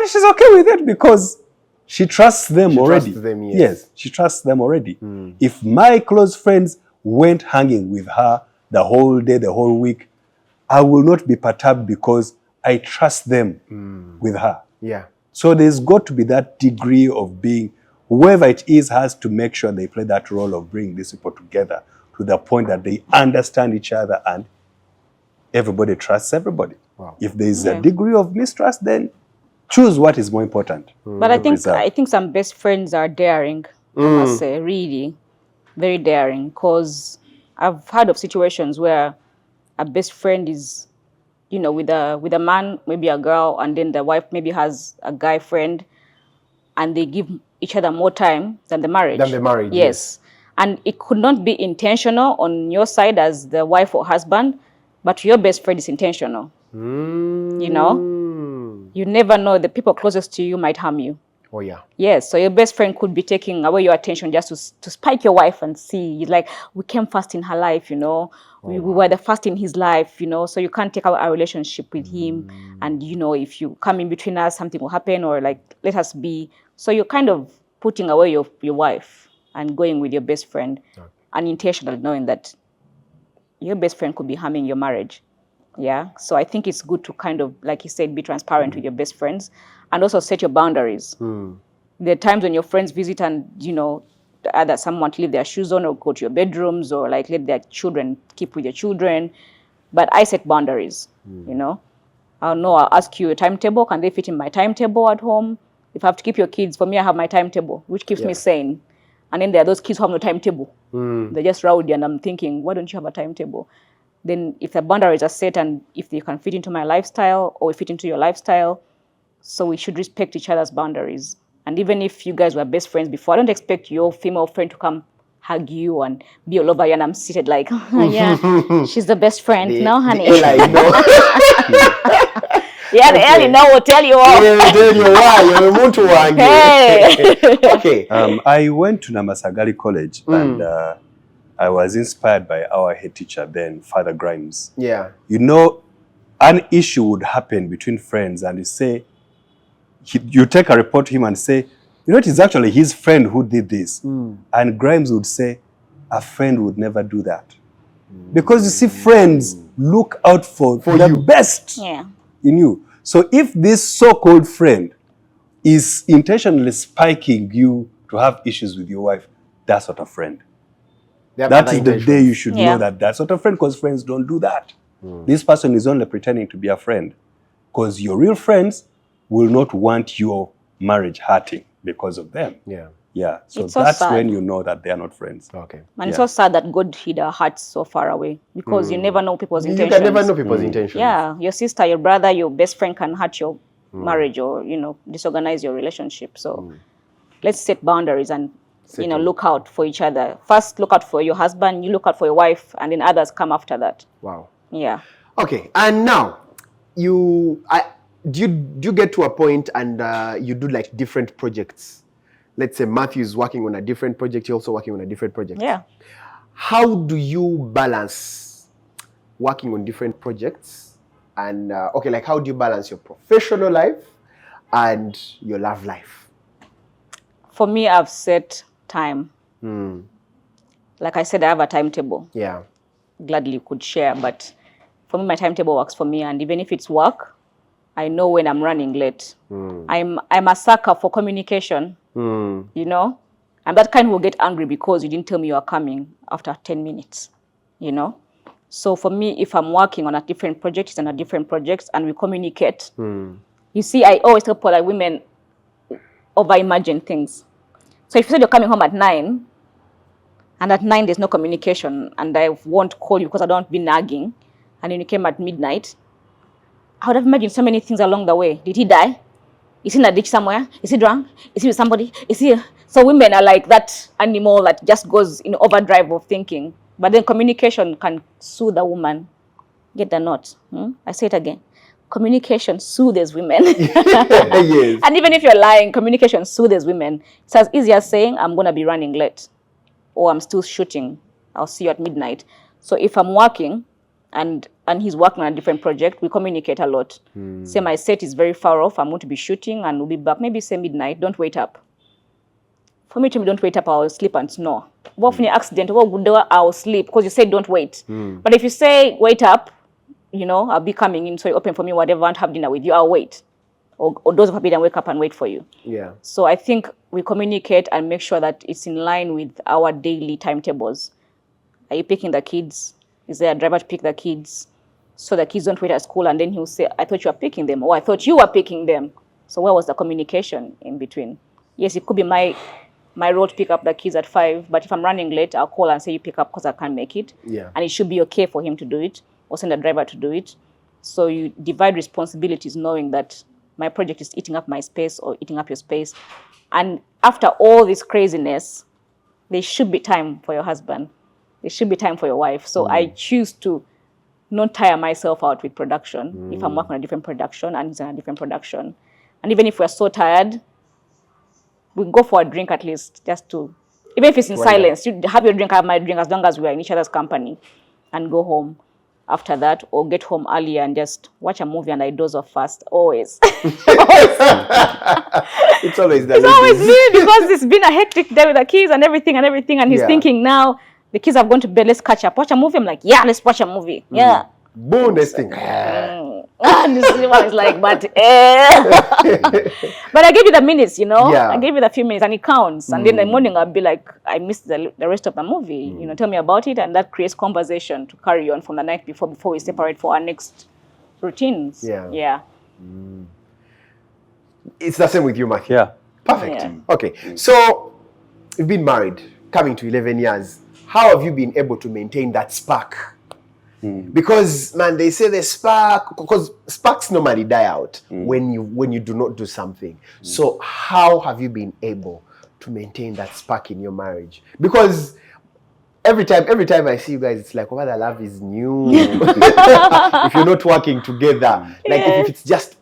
she's okay with it because she trusts them already. Trusts them, yes, she trusts them already. If my close friends went hanging with her the whole day, the whole week, I will not be perturbed because I trust them with her. Yeah. So there's got to be that degree of being, whoever it is has to make sure they play that role of bringing these people together to the point that they understand each other and everybody trusts everybody. Wow. If there's a degree of mistrust, then choose what is more important. But I think some best friends are daring, I must say, really very daring, because I've heard of situations where a best friend is, you know, with a man, maybe a girl, and then the wife maybe has a guy friend, and they give each other more time than the marriage. Yes. And it could not be intentional on your side as the wife or husband, but your best friend is intentional. You know? You never know, the people closest to you might harm you. Oh, yeah. Yes, so your best friend could be taking away your attention just to spike your wife and see, like, we came first in her life, you know. We were the first in his life, you know, so you can't take our relationship with him. And, you know, if you come in between us, something will happen, or like, let us be. So you're kind of putting away your wife and going with your best friend, unintentionally knowing that your best friend could be harming your marriage. Yeah. So I think it's good to kind of, like you said, be transparent with your best friends and also set your boundaries. There are times when your friends visit and, you know, either someone to leave their shoes on or go to your bedrooms or like let their children keep with your children. But I set boundaries, you know. I'll ask you a timetable. Can they fit in my timetable at home? If I have to keep your kids, for me, I have my timetable, which keeps me sane. And then there are those kids who have no timetable. They're just rowdy, and I'm thinking, why don't you have a timetable? Then if the boundaries are set and if they can fit into my lifestyle or fit into your lifestyle, so we should respect each other's boundaries. And even if you guys were best friends before, I don't expect your female friend to come hug you and be all over you, and I'm seated like, oh, yeah, she's the best friend. No, honey. Yeah, the Ellie now will tell you all. Yeah, tell you why. Hey. Okay. I went to Namasagali College and I was inspired by our head teacher then, Father Grimes. Yeah. You know, an issue would happen between friends and you say, you take a report to him and say, you know, it is actually his friend who did this. And Grimes would say, a friend would never do that. Because you see, friends look out for the best in you. So if this so-called friend is intentionally spiking you to have issues with your wife, that's not a friend. That is the day you should know that that's not a friend, because friends don't do that. This person is only pretending to be a friend, because your real friends will not want your marriage hurting because of them. Yeah. So that's when you know that they are not friends. Okay. And it's so sad that God hid our hearts so far away, because you never know people's intentions. You can never know people's intentions. Yeah. Your sister, your brother, your best friend can hurt your marriage or, you know, disorganize your relationship. So let's set boundaries and, you know, look out for each other. First, look out for your husband, you look out for your wife, and then others come after that. Wow. Yeah. Okay. And now, do you get to a point and you do like different projects? Let's say Matthew is working on a different project, you're also working on a different project. Yeah. How do you balance working on different projects? And, okay, like how do you balance your professional life and your love life? For me, I've set time. Like I said, I have a timetable. Yeah. Gladly could share, but for me, my timetable works for me. And even if it's work, I know when I'm running late. I'm a sucker for communication. You know? And that kind will get angry because you didn't tell me you are coming after 10 minutes, you know? So for me, if I'm working on a different project, it's on a different project, and we communicate. You see, I always tell polite women over-imagine things. So if you said you're coming home at 9, and at 9 there's no communication, and I won't call you because I don't want to be nagging, and then you came at midnight, I would have imagined so many things along the way. Did he die? Is he in a ditch somewhere? Is he drunk? Is he with somebody? Is he... So women are like that animal that just goes in overdrive of thinking. But then communication can soothe a woman. Get the note? I say it again. Communication soothes women. Yes. And even if you're lying, communication soothes women. It's as easy as saying, I'm going to be running late, or I'm still shooting. I'll see you at midnight. So if I'm working and he's working on a different project, we communicate a lot. Say my set is very far off, I'm going to be shooting and we'll be back. Maybe say midnight, don't wait up. For me to don't wait up, I'll sleep and snore. What if an accident, I'll sleep because you said don't wait. But if you say wait up, you know, I'll be coming in, so you open for me, whatever, I want to have dinner with you, I'll wait. Or those of you that wake up and wait for you. Yeah. So I think we communicate and make sure that it's in line with our daily timetables. Are you picking the kids? Is there a driver to pick the kids? So the kids don't wait at school, and then he'll say, I thought you were picking them, or I thought you were picking them. So where was the communication in between? Yes, it could be my role to pick up the kids at 5, but if I'm running late, I'll call and say you pick up because I can't make it. Yeah. And it should be okay for him to do it, or send a driver to do it. So you divide responsibilities knowing that my project is eating up my space or eating up your space. And after all this craziness, there should be time for your husband. There should be time for your wife. So I choose to not tire myself out with production if I'm working on a different production and he's on a different production. And even if we're so tired, we go for a drink at least, just to, even if it's in silence, you have your drink, I have my drink, as long as we are in each other's company, and go home after that, or get home earlier and just watch a movie and I doze off fast, always. It's always that. It's always me, because it's been a hectic day with the kids and everything, and he's thinking now, the kids have gone to bed, let's catch up, watch a movie. I'm like, yeah, let's watch a movie. Yeah. Boom, this thing. And this one is like, but but I gave you the minutes, you know. Yeah. I gave you the few minutes, and it counts. And then in the morning, I'll be like, I missed the rest of the movie. You know, tell me about it, and that creates conversation to carry on from the night before we separate for our next routines. Yeah. Yeah. It's the same with you, Matthew. Yeah. Perfect. Yeah. Okay. So you've been married, coming to 11 years. How have you been able to maintain that spark? Because, man, they say the spark, because sparks normally die out when you do not do something. So how have you been able to maintain that spark in your marriage? Because every time I see you guys, it's like, oh, the love is new. If you're not working together, like if it's just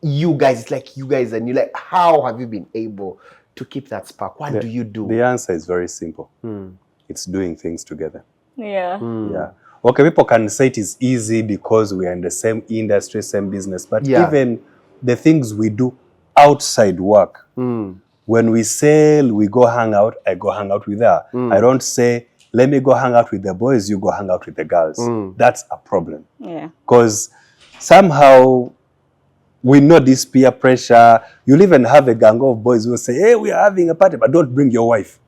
you guys, it's like you guys and you, like, how have you been able to keep that spark? What do you do? The answer is very simple. It's doing things together. Yeah. Yeah. Okay, people can say it is easy because we are in the same industry, same business, but even the things we do outside work, when we sell, we go hang out, I go hang out with her. I don't say, let me go hang out with the boys, you go hang out with the girls. That's a problem. Yeah. Because somehow we know this peer pressure. You'll even have a gang of boys who will say, hey, we are having a party, but don't bring your wife.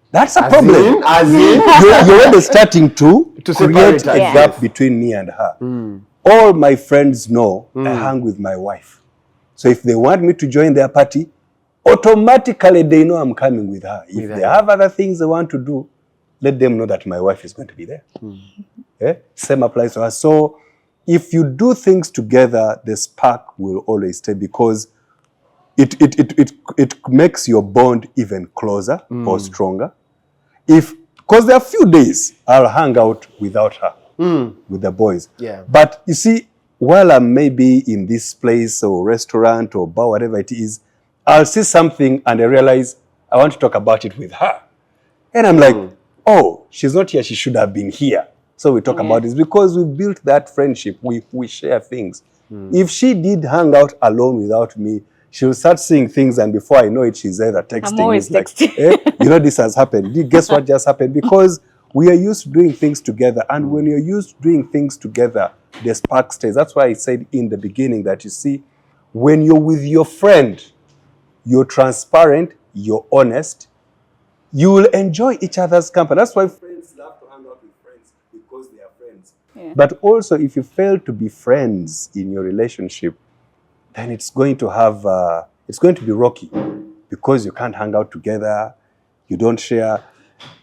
That's a problem. You're already starting to create a gap between me and her. All my friends know I hang with my wife. So if they want me to join their party, automatically they know I'm coming with her. If they have other things they want to do, let them know that my wife is going to be there. Same applies to her. So if you do things together, the spark will always stay, because it makes your bond even closer or stronger. Because there are few days I'll hang out without her, with the boys. Yeah. But you see, while I'm maybe in this place or restaurant or bar, whatever it is, I'll see something and I realize I want to talk about it with her. And I'm like, oh, she's not here, she should have been here. So we talk about this because we built that friendship. We share things. If she did hang out alone without me, she'll start seeing things, and before I know it, she's either texting. I'm always texting. Like, you know, this has happened. Guess what just happened? Because we are used to doing things together. And when you're used to doing things together, the spark stays. That's why I said in the beginning that, you see, when you're with your friend, you're transparent, you're honest, you will enjoy each other's company. That's why friends love to hang out with friends, because they are friends. Yeah. But also, if you fail to be friends in your relationship, then it's going to be rocky, because you can't hang out together, you don't share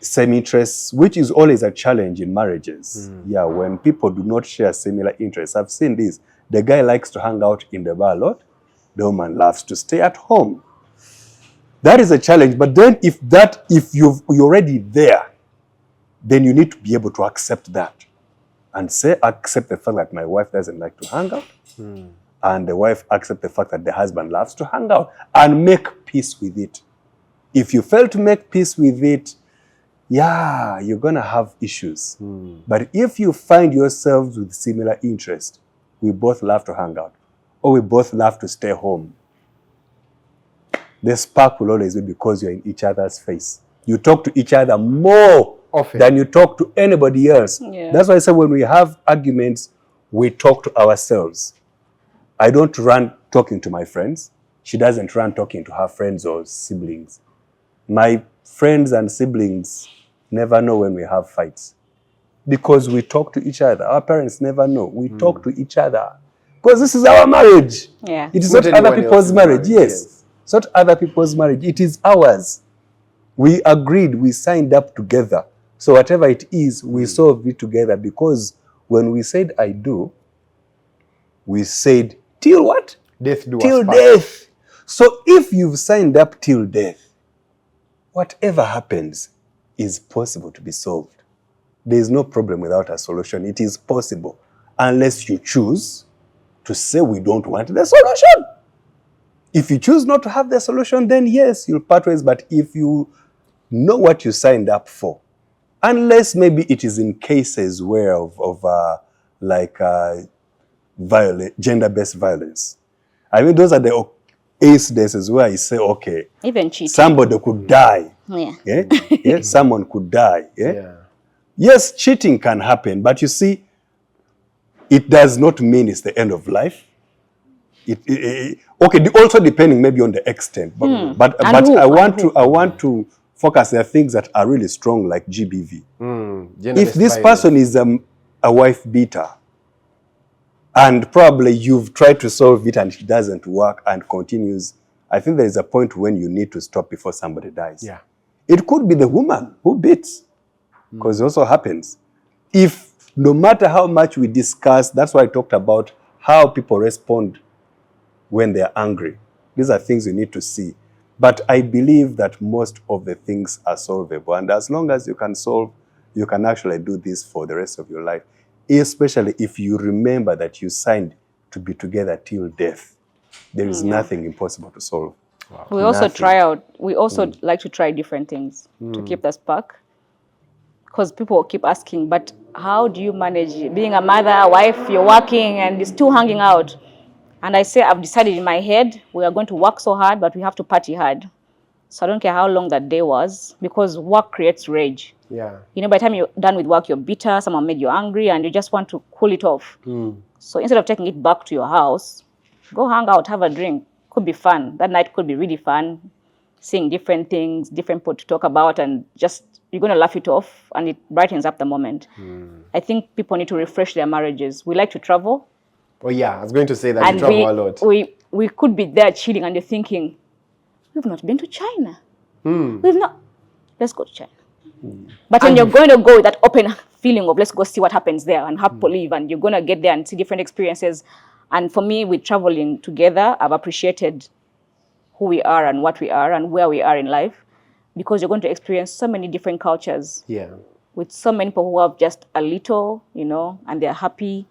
same interests, which is always a challenge in marriages. Yeah, when people do not share similar interests. I've seen this. The guy likes to hang out in the bar a lot. The woman loves to stay at home. That is a challenge. But then if you're already there, then you need to be able to accept that and accept the fact that my wife doesn't like to hang out. And the wife accept the fact that the husband loves to hang out, and make peace with it. If you fail to make peace with it, yeah, you're going to have issues. But if you find yourselves with similar interests, we both love to hang out, or we both love to stay home, the spark will always be, because you're in each other's face. You talk to each other more often than you talk to anybody else. Yeah. That's why I say when we have arguments, we talk to ourselves. I don't run talking to my friends. She doesn't run talking to her friends or siblings. My friends and siblings never know when we have fights, because we talk to each other. Our parents never know. We talk to each other, because this is our marriage. Yeah. It is Not not anyone other people's else's marriage. marriage, Yes. It's not other people's marriage. It is ours. We agreed. We signed up together. So whatever it is, we solve it together, because when we said I do, we said till what? Death do Till us part. death. So if you've signed up till death, whatever happens is possible to be solved. There is no problem without a solution. It is possible, unless you choose to say we don't want the solution. If you choose not to have the solution, then yes, you'll part ways. But if you know what you signed up for, unless maybe it is in cases where gender-based violence. I mean, those are the instances where I say, okay, Even cheating. somebody could die. Yeah. Yeah? Yeah? Someone could die. Yeah? Yeah. Yes, cheating can happen, but you see, it does not mean it's the end of life. Okay, also depending maybe on the extent, but I want to focus on things that are really strong, like GBV. If this person is a wife beater, and probably you've tried to solve it and it doesn't work and continues, I think there is a point when you need to stop before somebody dies. Yeah. It could be the woman who beats, because it also happens. If no matter how much we discuss, that's why I talked about how people respond when they're angry. These are things you need to see. But I believe that most of the things are solvable. And as long as you can solve, you can actually do this for the rest of your life. Especially if you remember that you signed to be together till death. There is nothing impossible to solve. Wow. We also Nothing. we also like to try different things to keep the spark. Because people keep asking, but how do you manage being a mother, a wife, you're working and it's two hanging out? And I say, I've decided in my head, we are going to work so hard, but we have to party hard. So I don't care how long that day was, because work creates rage. Yeah. You know, by the time you're done with work, you're bitter, someone made you angry, and you just want to cool it off. So instead of taking it back to your house, go hang out, have a drink. Could be fun. That night could be really fun. Seeing different things, different people to talk about, and just, you're going to laugh it off, and it brightens up the moment. I think people need to refresh their marriages. We like to travel. Oh yeah, I was going to say that you And travel a lot. we could be there chilling, and you're thinking, we've not been to China. We've not. Let's go to China. But when you're going to go with that open feeling of let's go see what happens there and how people live, and you're going to get there and see different experiences. And for me, with traveling together, I've appreciated who we are and what we are and where we are in life, because you're going to experience so many different cultures. Yeah. With so many people who have just a little, you know, and they're happy.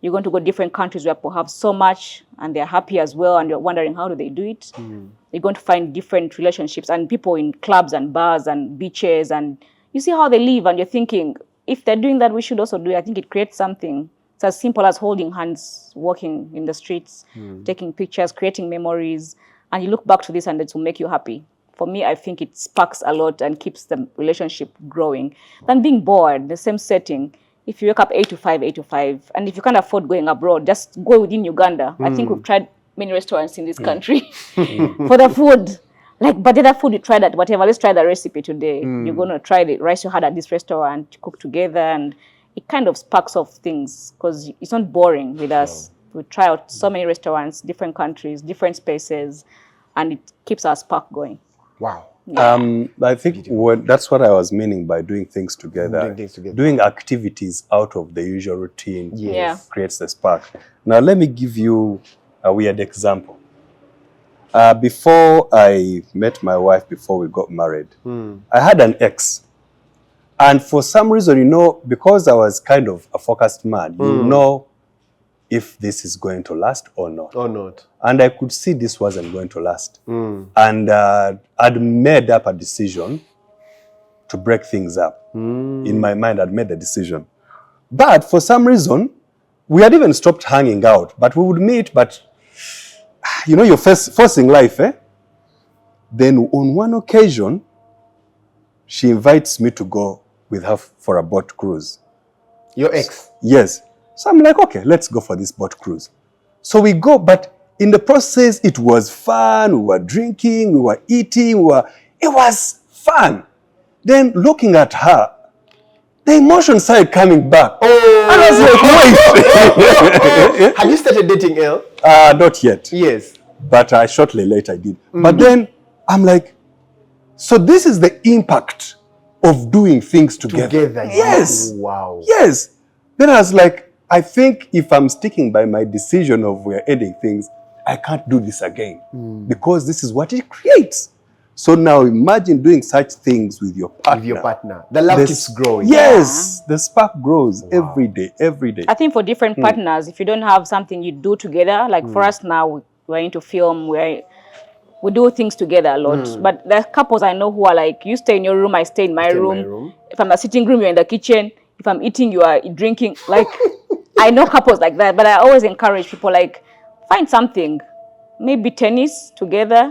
You're going to go different countries where people have so much and they're happy as well, and you're wondering how do they do it. You're going to find different relationships and people in clubs and bars and beaches, and you see how they live, and you're thinking, if they're doing that, we should also do it. I think it creates something. It's as simple as holding hands, walking in the streets, taking pictures, creating memories, and you look back to this and it will make you happy. For me, I think it sparks a lot and keeps the relationship growing than being bored, the same setting. If you wake up 8 to 5, and if you can't afford going abroad, just go within Uganda. I think we've tried many restaurants in this country for the food. Like, but the other food you tried at whatever, let's try the recipe today. You're going to try the rice you had at this restaurant, cook together, and it kind of sparks off things because it's not boring with us. We try out so many restaurants, different countries, different spaces, and it keeps our spark going. Wow. I think that's what I was meaning by doing things together. Doing activities out of the usual routine creates the spark. Now, let me give you a weird example. Before I met my wife, before we got married, I had an ex. And for some reason, you know, because I was kind of a focused man, you know if this is going to last or not. And I could see this wasn't going to last. And I'd made up a decision to break things up. In my mind, I'd made a decision. But for some reason, we had even stopped hanging out. But we would meet, but you know, you're forcing life, eh? Then on one occasion, she invites me to go with her for a boat cruise. Your ex? Yes. So I'm like, okay, let's go for this boat cruise. So we go, but in the process, it was fun. We were drinking, we were eating, it was fun. Then looking at her, the emotion started coming back. Oh. And I was like, wait. Have you started dating Elle? Not yet. Yes. But shortly later I did. But then I'm like, so this is the impact of doing things together. Yes. Wow. Yes. Then I was like, I think if I'm sticking by my decision of we're ending things, I can't do this again because this is what it creates. So now imagine doing such things with your partner. The love keeps growing. Yes. The spark grows every day. I think for different partners, if you don't have something you do together, like for us now, we're into film, we do things together a lot. But there are couples I know who are like, you stay in your room, I stay in my room. If I'm in the sitting room, you're in the kitchen. If I'm eating, you are drinking. Like, I know couples like that, but I always encourage people, like, find something. Maybe tennis together,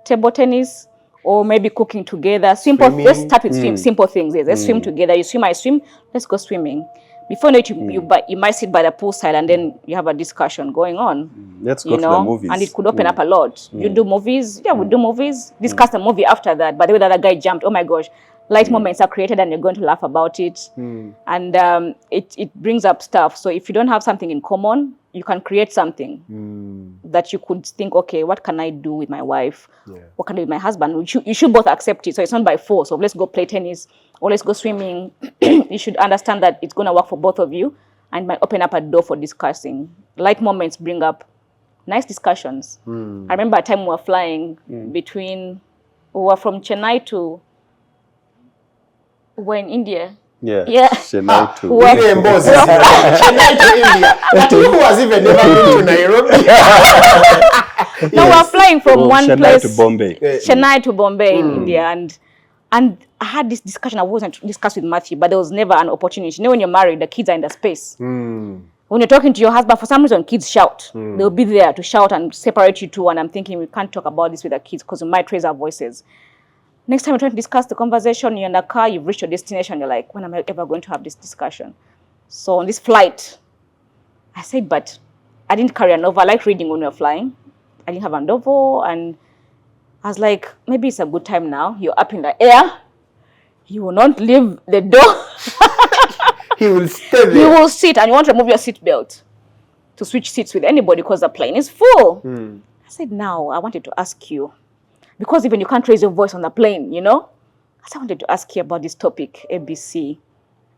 table tennis, or maybe cooking together. Simple. Swimming. Let's start with swim. Simple things. Yes, let's swim together. You swim, I swim. Let's go swimming. Before you know it, you might sit by the poolside and then you have a discussion going on. Let's go to the movies. And it could open up a lot. You do movies. Yeah, we do movies. Discuss the movie after that. But the way the other guy jumped, oh my gosh. Light moments are created and you're going to laugh about it. And it brings up stuff. So if you don't have something in common, you can create something that you could think, okay, what can I do with my wife? What can I do with my husband? You should both accept it. So it's not by force. So let's go play tennis or let's go swimming. You should understand that it's going to work for both of you and might open up a door for discussing. Light moments bring up nice discussions. I remember a time we were flying we were from Chennai to... We're in India. Yeah. Chennai to Chennai to India. But who has even never been to Nairobi? No, we're flying from one Chennai place. to Bombay. Chennai to Bombay in India. And I had this discussion I wasn't discuss with Matthew, but there was never an opportunity. You know, when you're married, the kids are in the space. When you're talking to your husband, for some reason, kids shout. They'll be there to shout and separate you two. And I'm thinking, we can't talk about this with the kids because we might raise our voices. Next time you're trying to discuss the conversation, you're in the car, you've reached your destination, you're like, when am I ever going to have this discussion? So on this flight, I said, but I didn't carry a novel. I like reading when we were flying. I didn't have a novel. And I was like, maybe it's a good time now. You're up in the air. You will not leave the door. He will stay there. You will sit and you want to remove your seatbelt to switch seats with anybody because the plane is full. I said, now I wanted to ask you, because even you can't raise your voice on the plane, you know? I wanted to ask you about this topic, ABC.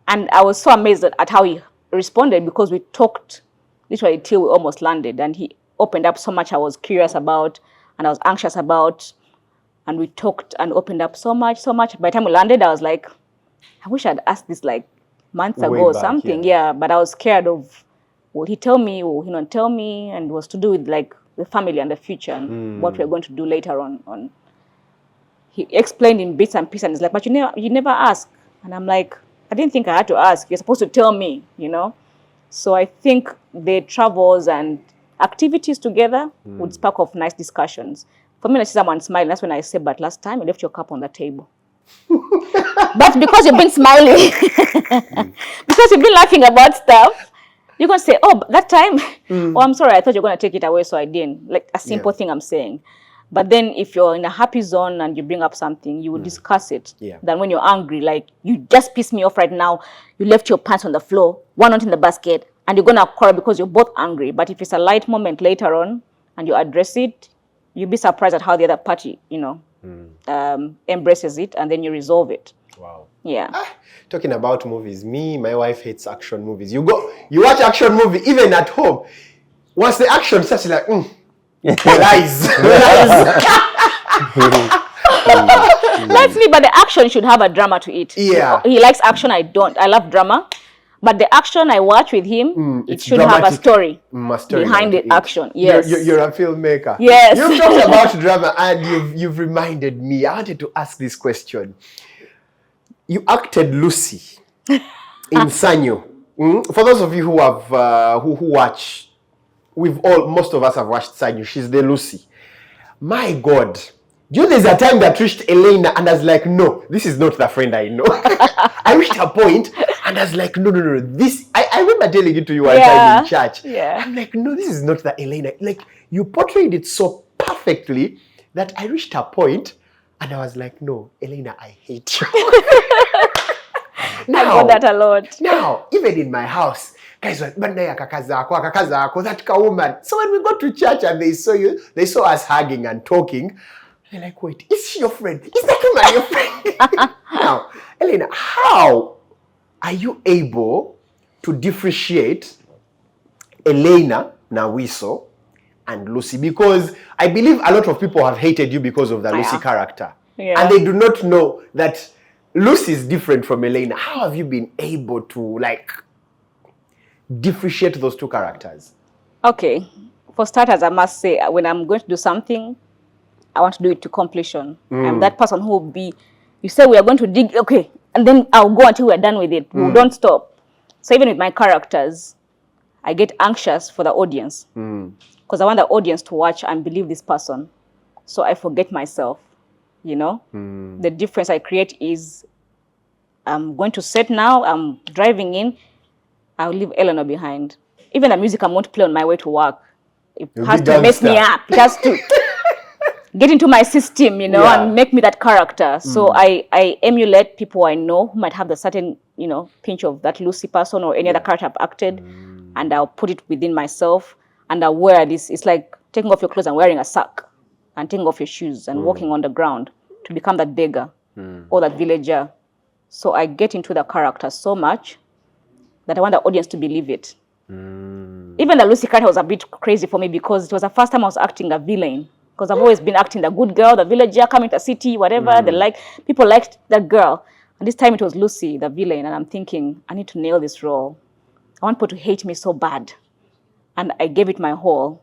And I was so amazed at how he responded because we talked literally till we almost landed. And he opened up so much I was curious about and I was anxious about. And we talked and opened up so much. By the time we landed, I was like, I wish I'd asked this like months ago or something. Yeah, but I was scared of, will he tell me, will he not tell me? And it was to do with like the family and the future and what we're going to do later on. He explained in bits and pieces and he's like, but you never ask. And I'm like, I didn't think I had to ask. You're supposed to tell me, you know? So I think the travels and activities together would spark off nice discussions. For me, I see someone smiling. That's when I say, but last time you left your cup on the table. But because you've been smiling, because you've been laughing about stuff, You're going to say, oh, that time, oh, I'm sorry, I thought you were going to take it away, so I didn't. Like a simple thing I'm saying. But then if you're in a happy zone and you bring up something, you will discuss it. Yeah. Than when you're angry, like, you just pissed me off right now. You left your pants on the floor, one not in the basket, and you're going to quarrel because you're both angry. But if it's a light moment later on and you address it, you'll be surprised at how the other party, embraces it, and then you resolve it. Wow. Yeah. Talking about movies, my wife hates action movies. You watch action movie, even at home. Once the action starts, you're like, lies. That's me, but the action should have a drama to it. Yeah. He likes action, I don't. I love drama. But the action I watch with him, it should dramatic. have a story Story behind the action. Yes. You're a filmmaker. Yes. You've talked about drama and you've reminded me. I wanted to ask this question. You acted Lucy in Sanyo. For those of you who have who watch, most of us have watched Sanyo. She's the Lucy. My God. Do you know there's a time that reached Elena and I was like, no, this is not the friend I know. I reached a point and I was like, no. This I remember telling it to you one time in church. Yeah. I'm like, no, this is not the Elena. Like, you portrayed it so perfectly that I reached a point and I was like, no, Elena, I hate you. I got that a lot. Now, even in my house, guys were kakazako, that woman. So when we got to church and they saw us hugging and talking, they're like, wait, is she your friend? Is that woman your friend? Now, Elena, how are you able to differentiate Elena Nabwisos and Lucy? Because I believe a lot of people have hated you because of the Lucy character. Yeah. And they do not know that Lucy is different from Elena. How have you been able to, differentiate those two characters? Okay. For starters, I must say, when I'm going to do something, I want to do it to completion. I'm that person who will be, you say we are going to dig, okay, and then I'll go until we're done with it. We don't stop. So even with my characters, I get anxious for the audience. Because I want the audience to watch and believe this person. So I forget myself, The difference I create is, I'm going to set now, I'm driving in, I'll leave Eleanor behind. Even the music I won't play on my way to work. It has to mess me up. It has to get into my system, and make me that character. So I emulate people I know who might have the certain, pinch of that Lucy person or any other character I've acted, and I'll put it within myself, and I'll wear this. It's like taking off your clothes and wearing a sack, and taking off your shoes and walking on the ground to become that beggar or that villager. So I get into the character so much that I want the audience to believe it. Even the Lucy character was a bit crazy for me because it was the first time I was acting a villain. Because I've always been acting the good girl, the villager, coming to the city, whatever. People liked that girl. And this time it was Lucy, the villain. And I'm thinking, I need to nail this role. I want people to hate me so bad. And I gave it my whole.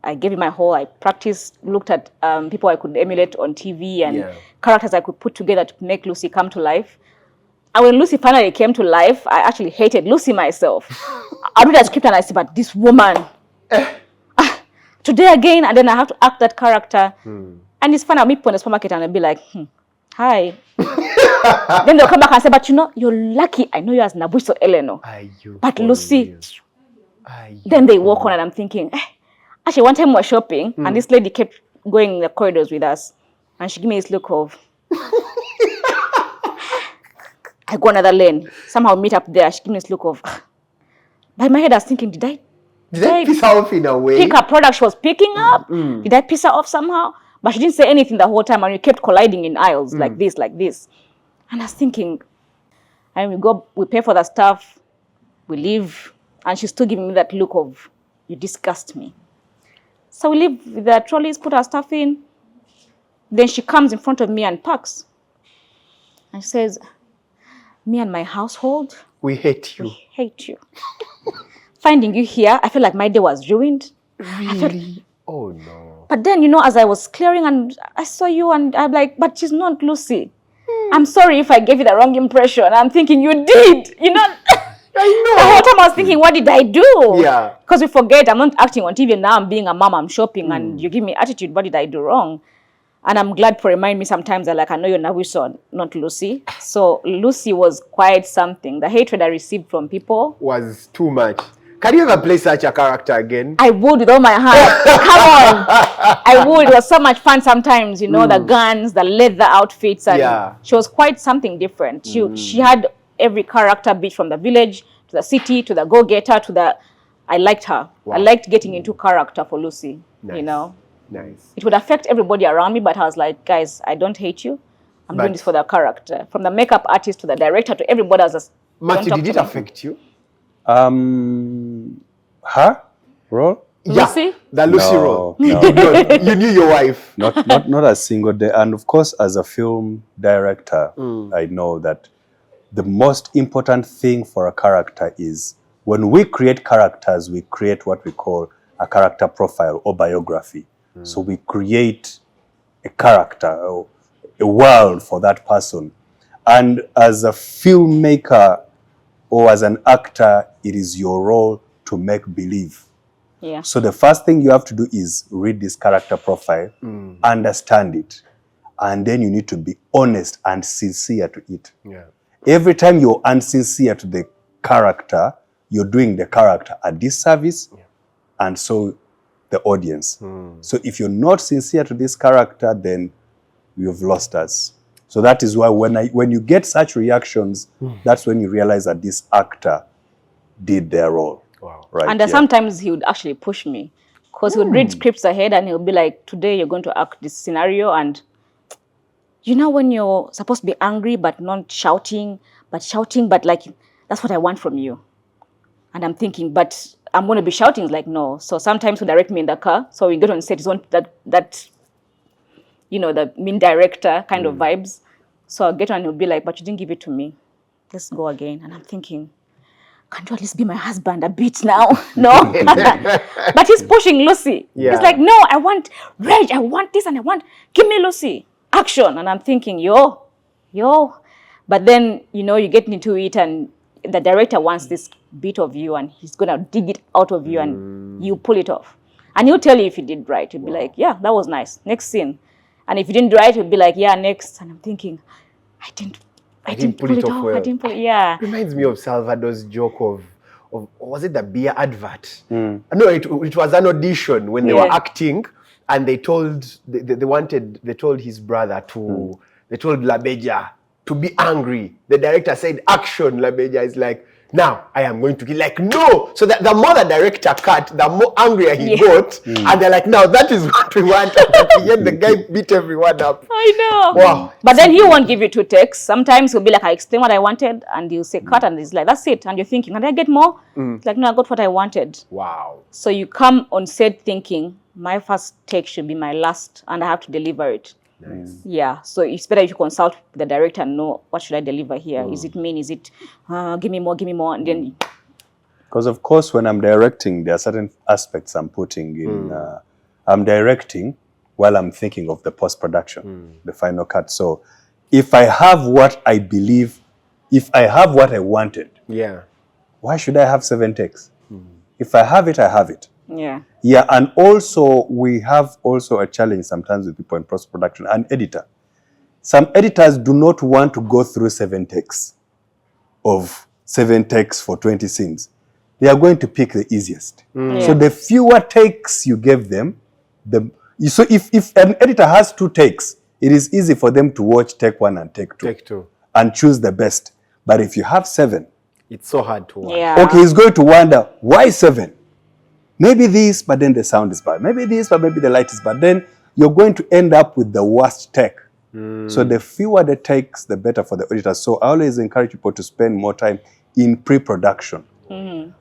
I practiced, looked at people I could emulate on TV and characters I could put together to make Lucy come to life. And when Lucy finally came to life, I actually hated Lucy myself. I read a script and I said, but this woman, today again, and then I have to act that character. And it's fun, I'll meet people in the supermarket and I'll be like, hi. Then they'll come back and say, but you're lucky. I know you as Nabwisos Eleanor. But Lucy, then they walk on and I'm thinking, actually one time we were shopping and this lady kept going in the corridors with us. And she gave me this look of, I go another lane. Somehow meet up there. She gave me this look of, by my head I was thinking, did I piss her off in a way? Pick her product she was picking up? Did I piss her off somehow? But she didn't say anything the whole time and we kept colliding in aisles like this. And I was thinking, and we pay for the stuff, we leave, and she's still giving me that look of, you disgust me. So we leave with the trolleys, put our stuff in. Then she comes in front of me and parks. And she says, me and my household, we hate you. We hate you. Finding you here, I feel like my day was ruined. Really? Oh no. But then, as I was clearing and I saw you and I'm like, but she's not Lucy. I'm sorry if I gave you the wrong impression. I'm thinking you did. I know. The whole time I was thinking, what did I do? Yeah. Because we forget, I'm not acting on TV now. I'm being a mom, I'm shopping, and you give me attitude. What did I do wrong? And I'm glad for reminding me sometimes that, I know you're Nabwisos, not Lucy. So Lucy was quite something. The hatred I received from people was too much. Can you ever play such a character again? I would with all my heart. Come on. I would. It was so much fun sometimes, you know, the guns, the leather outfits. And she was quite something different. She had every character, be it from the village to the city to the go-getter to the... I liked her. Wow. I liked getting into character for Lucy, you know. Nice. It would affect everybody around me, but I was like, guys, I don't hate you. I'm doing this for the character. From the makeup artist to the director to everybody else. Matthew, did it affect you? Her role? Yeah, Lucy? the Lucy role. No. You knew your wife. Not a single day. And of course, as a film director, I know that the most important thing for a character is when we create characters, we create what we call a character profile or biography. So we create a character or a world for that person. And as a filmmaker or as an actor, it is your role to make believe. Yeah. So the first thing you have to do is read this character profile, understand it, and then you need to be honest and sincere to it. Yeah. Every time you're unsincere to the character, you're doing the character a disservice, and so the audience. So if you're not sincere to this character, then you've lost us. So that is why when you get such reactions, that's when you realize that this actor did their role. Wow. Right. And sometimes he would actually push me because he would read scripts ahead and he'll be like, today you're going to act this scenario. And you know when you're supposed to be angry but not shouting, but like, that's what I want from you. And I'm thinking, but I'm going to be shouting. Like, no. So sometimes he'll direct me in the car. So we get on set, it's on that you know, the main director kind of vibes. So I'll get on and he'll be like, but you didn't give it to me. Let's go again. And I'm thinking, can't you at least be my husband a bit now? No. But he's pushing Lucy. Yeah. He's like, no, I want rage. I want this and I want, give me Lucy. Action. And I'm thinking, yo. But then, you know, you get into it and the director wants this bit of you and he's going to dig it out of you and you pull it off. And he'll tell you if you did right. He'll be like, yeah, that was nice. Next scene. And if you didn't do right, he'll be like, yeah, next. And I'm thinking, I didn't pull it off. Well. I didn't pull it. Yeah. Reminds me of Salvador's joke of was it the beer advert? No, it was an audition when they were acting, and they told his brother to they told Labeja to be angry. The director said action. Labeja is like, now I am going to kill. Like, no. So that the more the director cut, the more angrier he got. And they're like, now that is what we want. And at the end, the guy beat everyone up. I know. Wow. But then he won't give you 2 takes. Sometimes he'll be like, I explain what I wanted. And he'll say cut. And he's like, that's it. And you're thinking, can I get more? It's like, no, I got what I wanted. Wow. So you come on set thinking, my first take should be my last. And I have to deliver it. Nice. Yeah, so it's better if you consult the director and know what should I deliver here. Is it mean? Is it give me more, and then Because of course, when I'm directing, there are certain aspects I'm putting in. I'm directing while I'm thinking of the post-production, the final cut. So if I have what I believe, if I have what I wanted, why should I have 7 takes? If I have it, I have it. Yeah, and also we have also a challenge sometimes with people in post-production, an editor. Some editors do not want to go through 7 takes for 20 scenes. They are going to pick the easiest. So the fewer takes you give them, so if an editor has 2 takes, it is easy for them to watch take 1 and take 2 and choose the best. But if you have 7, it's so hard to watch. Okay, he's going to wonder, why 7? Maybe this, but then the sound is bad. Maybe this, but maybe the light is bad. Then you're going to end up with the worst take. So the fewer the takes, the better for the editor. So I always encourage people to spend more time in pre-production.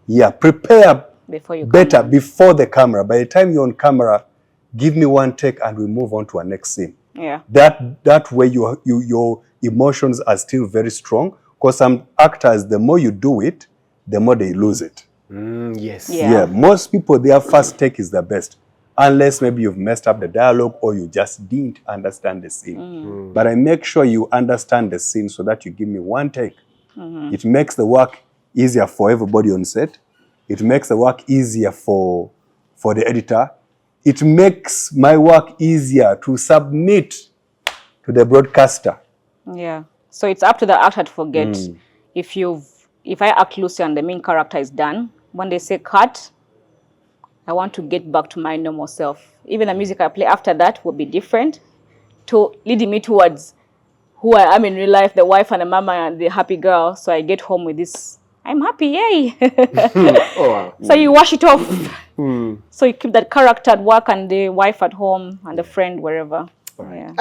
Yeah, prepare better before the camera. By the time you're on camera, give me 1 take and we move on to our next scene. Yeah. That way your emotions are still very strong. Because some actors, the more you do it, the more they lose it. Yes. Yeah, most people, their first take is the best. Unless maybe you've messed up the dialogue or you just didn't understand the scene. But I make sure you understand the scene so that you give me 1 take. It makes the work easier for everybody on set. It makes the work easier for the editor. It makes my work easier to submit to the broadcaster. Yeah. So it's up to the actor to forget. If I act Lucy and the main character is done, When they say cut, I want to get back to my normal self. Even the music I play after that will be different, to leading me towards who I am in real life, the wife and the mama and the happy girl. So I get home with this, I'm happy, yay. Oh, wow. So you wash it off. So you keep that character at work and the wife at home and the friend wherever. Yeah.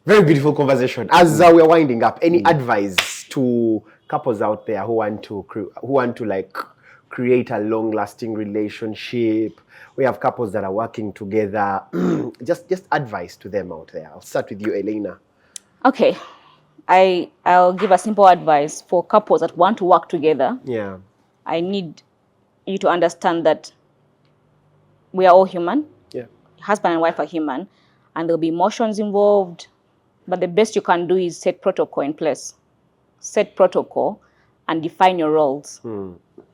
Very beautiful conversation. As we're winding up, any advice to couples out there who want to like create a long-lasting relationship? We have couples that are working together. just advice to them out there. I'll start with you, Elena. Okay, I'll give a simple advice for couples that want to work together. Yeah. I need you to understand that we are all human. Yeah. Husband and wife are human, and there'll be emotions involved. But the best you can do is set protocol in place. Set protocol and define your roles.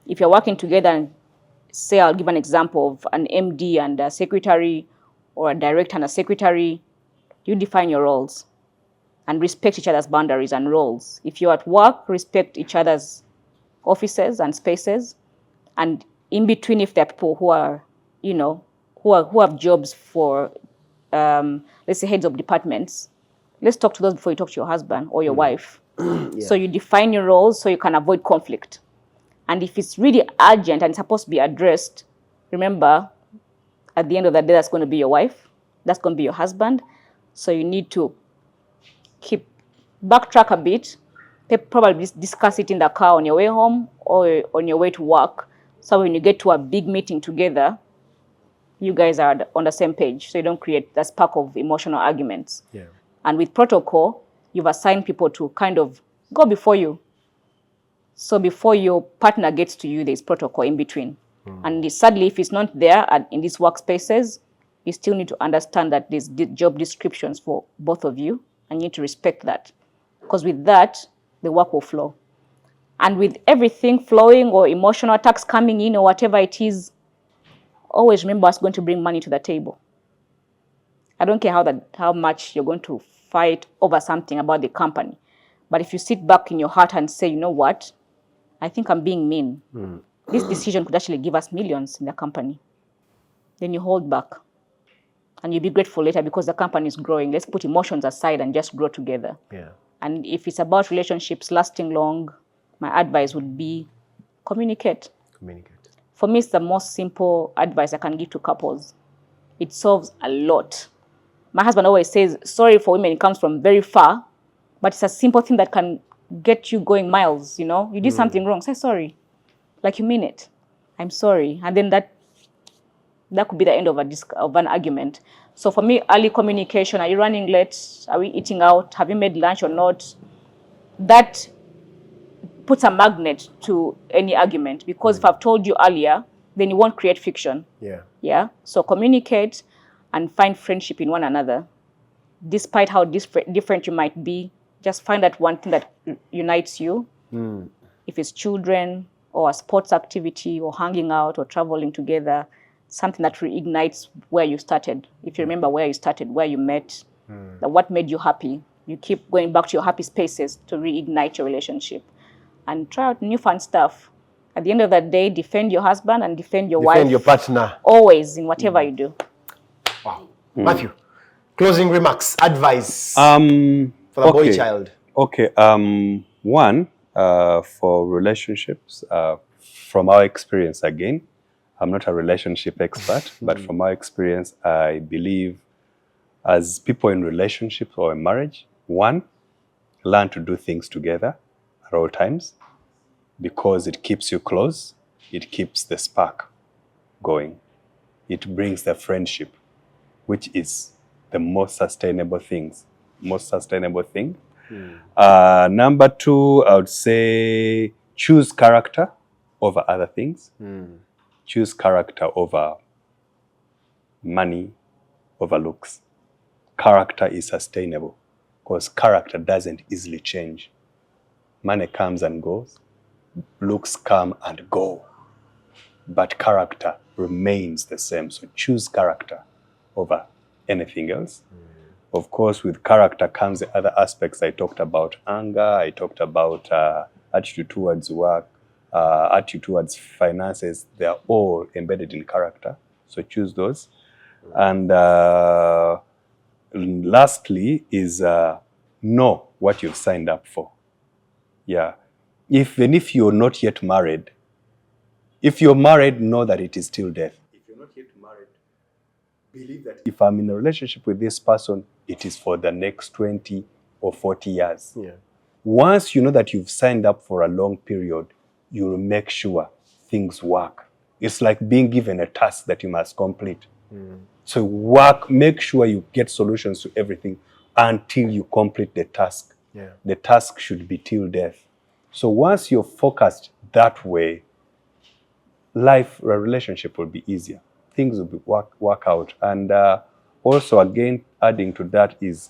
If you're working together, and say, I'll give an example of an MD and a secretary, or a director and a secretary, you define your roles and respect each other's boundaries and roles. If you're at work, respect each other's offices and spaces. And in between, if there are people who are, who have jobs for, let's say, heads of departments, let's talk to those before you talk to your husband or your wife. So you define your roles so you can avoid conflict. And if it's really urgent and it's supposed to be addressed, remember, at the end of the day, that's going to be your wife. That's going to be your husband. So you need to backtrack a bit. Probably discuss it in the car on your way home or on your way to work. So when you get to a big meeting together, you guys are on the same page. So you don't create that spark of emotional arguments. Yeah. And with protocol, you've assigned people to kind of go before you. So before your partner gets to you, there's protocol in between. And sadly, if it's not there in these workspaces, you still need to understand that there's job descriptions for both of you, and you need to respect that. Because with that, the work will flow. And with everything flowing or emotional attacks coming in or whatever it is, always remember what's going to bring money to the table. I don't care how much you're going to fight over something about the company. But if you sit back in your heart and say, you know what, I think I'm being mean. This decision could actually give us millions in the company. Then you hold back. And you'll be grateful later because the company is growing. Let's put emotions aside and just grow together. Yeah. And if it's about relationships lasting long, my advice would be communicate. Communicate. For me, it's the most simple advice I can give to couples. It solves a lot. My husband always says, sorry for women, it comes from very far, but it's a simple thing that can get you going miles, You did something wrong, say sorry. Like you mean it. I'm sorry. And then that could be the end of an argument. So for me, early communication, are you running late? Are we eating out? Have you made lunch or not? That puts a magnet to any argument, because if I've told you earlier, then you won't create fiction. Yeah. So communicate and find friendship in one another. Despite how different you might be, just find that one thing that unites you. If it's children or a sports activity or hanging out or traveling together, something that reignites where you started. If you remember where you started, where you met, what made you happy, you keep going back to your happy spaces to reignite your relationship. And try out new fun stuff. At the end of the day, defend your husband and defend your wife. Defend your partner. Always, in whatever you do. Wow. Matthew, closing remarks, advice for the boy child. Okay. One, for relationships, from our experience again, I'm not a relationship expert, but from our experience, I believe as people in relationships or in marriage, one, learn to do things together at all times, because it keeps you close, it keeps the spark going, it brings the friendship, which is the most sustainable thing. Number two, I would say choose character over other things. Choose character over money, over looks. Character is sustainable because character doesn't easily change. Money comes and goes, looks come and go, but character remains the same. So choose character over anything else. Of course, with character comes the other aspects I talked about: anger, I talked about attitude towards work, attitude towards finances, they are all embedded in character. So choose those. And lastly is know what you've signed up for. Yeah. Even if you're not yet married, if you're married, know that it is still death. If you're not yet married, believe that if I'm in a relationship with this person, it is for the next 20 or 40 years. Yeah. Once you know that you've signed up for a long period, you'll make sure things work. It's like being given a task that you must complete. So make sure you get solutions to everything until you complete the task. Yeah. The task should be till death. So once you're focused that way, a relationship will be easier. Things will be work out. And also, again, adding to that is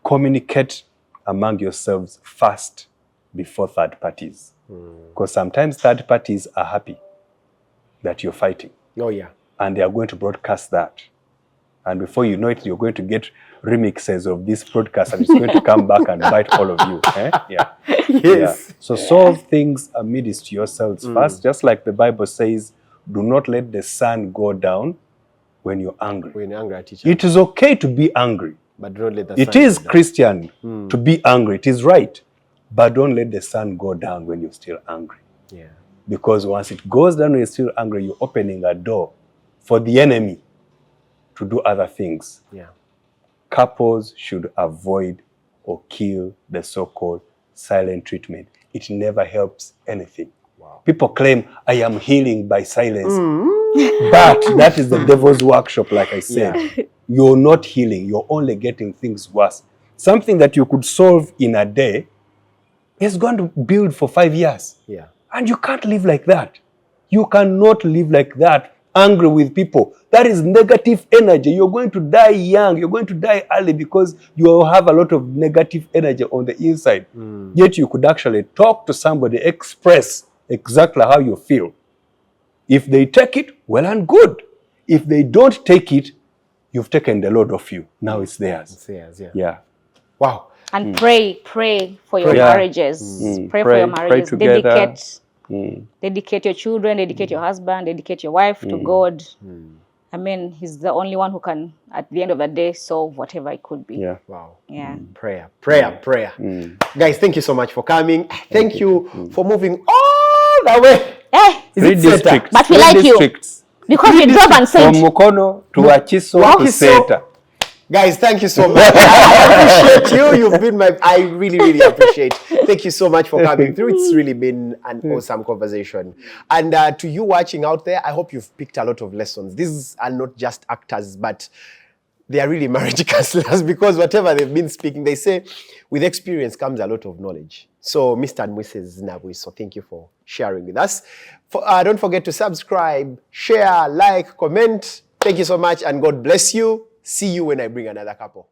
communicate among yourselves first before third parties. Because sometimes third parties are happy that you're fighting. Oh, yeah. And they are going to broadcast that. And before you know it, you're going to get remixes of this broadcast, and it's going to come back and bite all of you. Yeah. Yes. Yeah. So solve things amidst yourselves first, just like the Bible says, do not let the sun go down when you're angry. When you're angry at each other. It is okay to be angry. But don't let the sun It is go down. Christian to be angry. It is right. But don't let the sun go down when you're still angry. Yeah. Because once it goes down when you're still angry, you're opening a door for the enemy to do other things. Yeah. Couples should avoid or kill the so-called silent treatment. It never helps anything. Wow. People claim, I am healing by silence. But that is the devil's workshop, like I said. Yeah. You're not healing. You're only getting things worse. Something that you could solve in a day is going to build for 5 years. Yeah. And you can't live like that. You cannot live like that, angry with people. That is negative energy. You're going to die young. You're going to die early because you have a lot of negative energy on the inside. Yet you could actually talk to somebody, express exactly how you feel. If they take it, well and good. If they don't take it, you've taken the load off you. Now it's theirs. It's theirs, yeah. Yeah. Wow. And pray for your Yeah. marriages. Pray for your marriages. together. Dedicate your children, dedicate your husband, dedicate your wife to God. I mean, he's the only one who can, at the end of the day, solve whatever it could be. Yeah. Wow. Yeah. Prayer. Guys, thank you so much for coming. Thank you for moving all the way. Eh, Is Three it Seta? districts. But we Three like you. districts. because you drove and From said, Mukono to Achiso Wow, to so- Seta. Guys, thank you so much. I appreciate you. You've been I really, really appreciate. Thank you so much for coming through. It's really been an awesome conversation. And to you watching out there, I hope you've picked a lot of lessons. These are not just actors, but they are really marriage counselors, because whatever they've been speaking, they say with experience comes a lot of knowledge. So Mr. and Mrs. Nabwisos, so thank you for sharing with us. Don't forget to subscribe, share, like, comment. Thank you so much, and God bless you. See you when I bring another couple.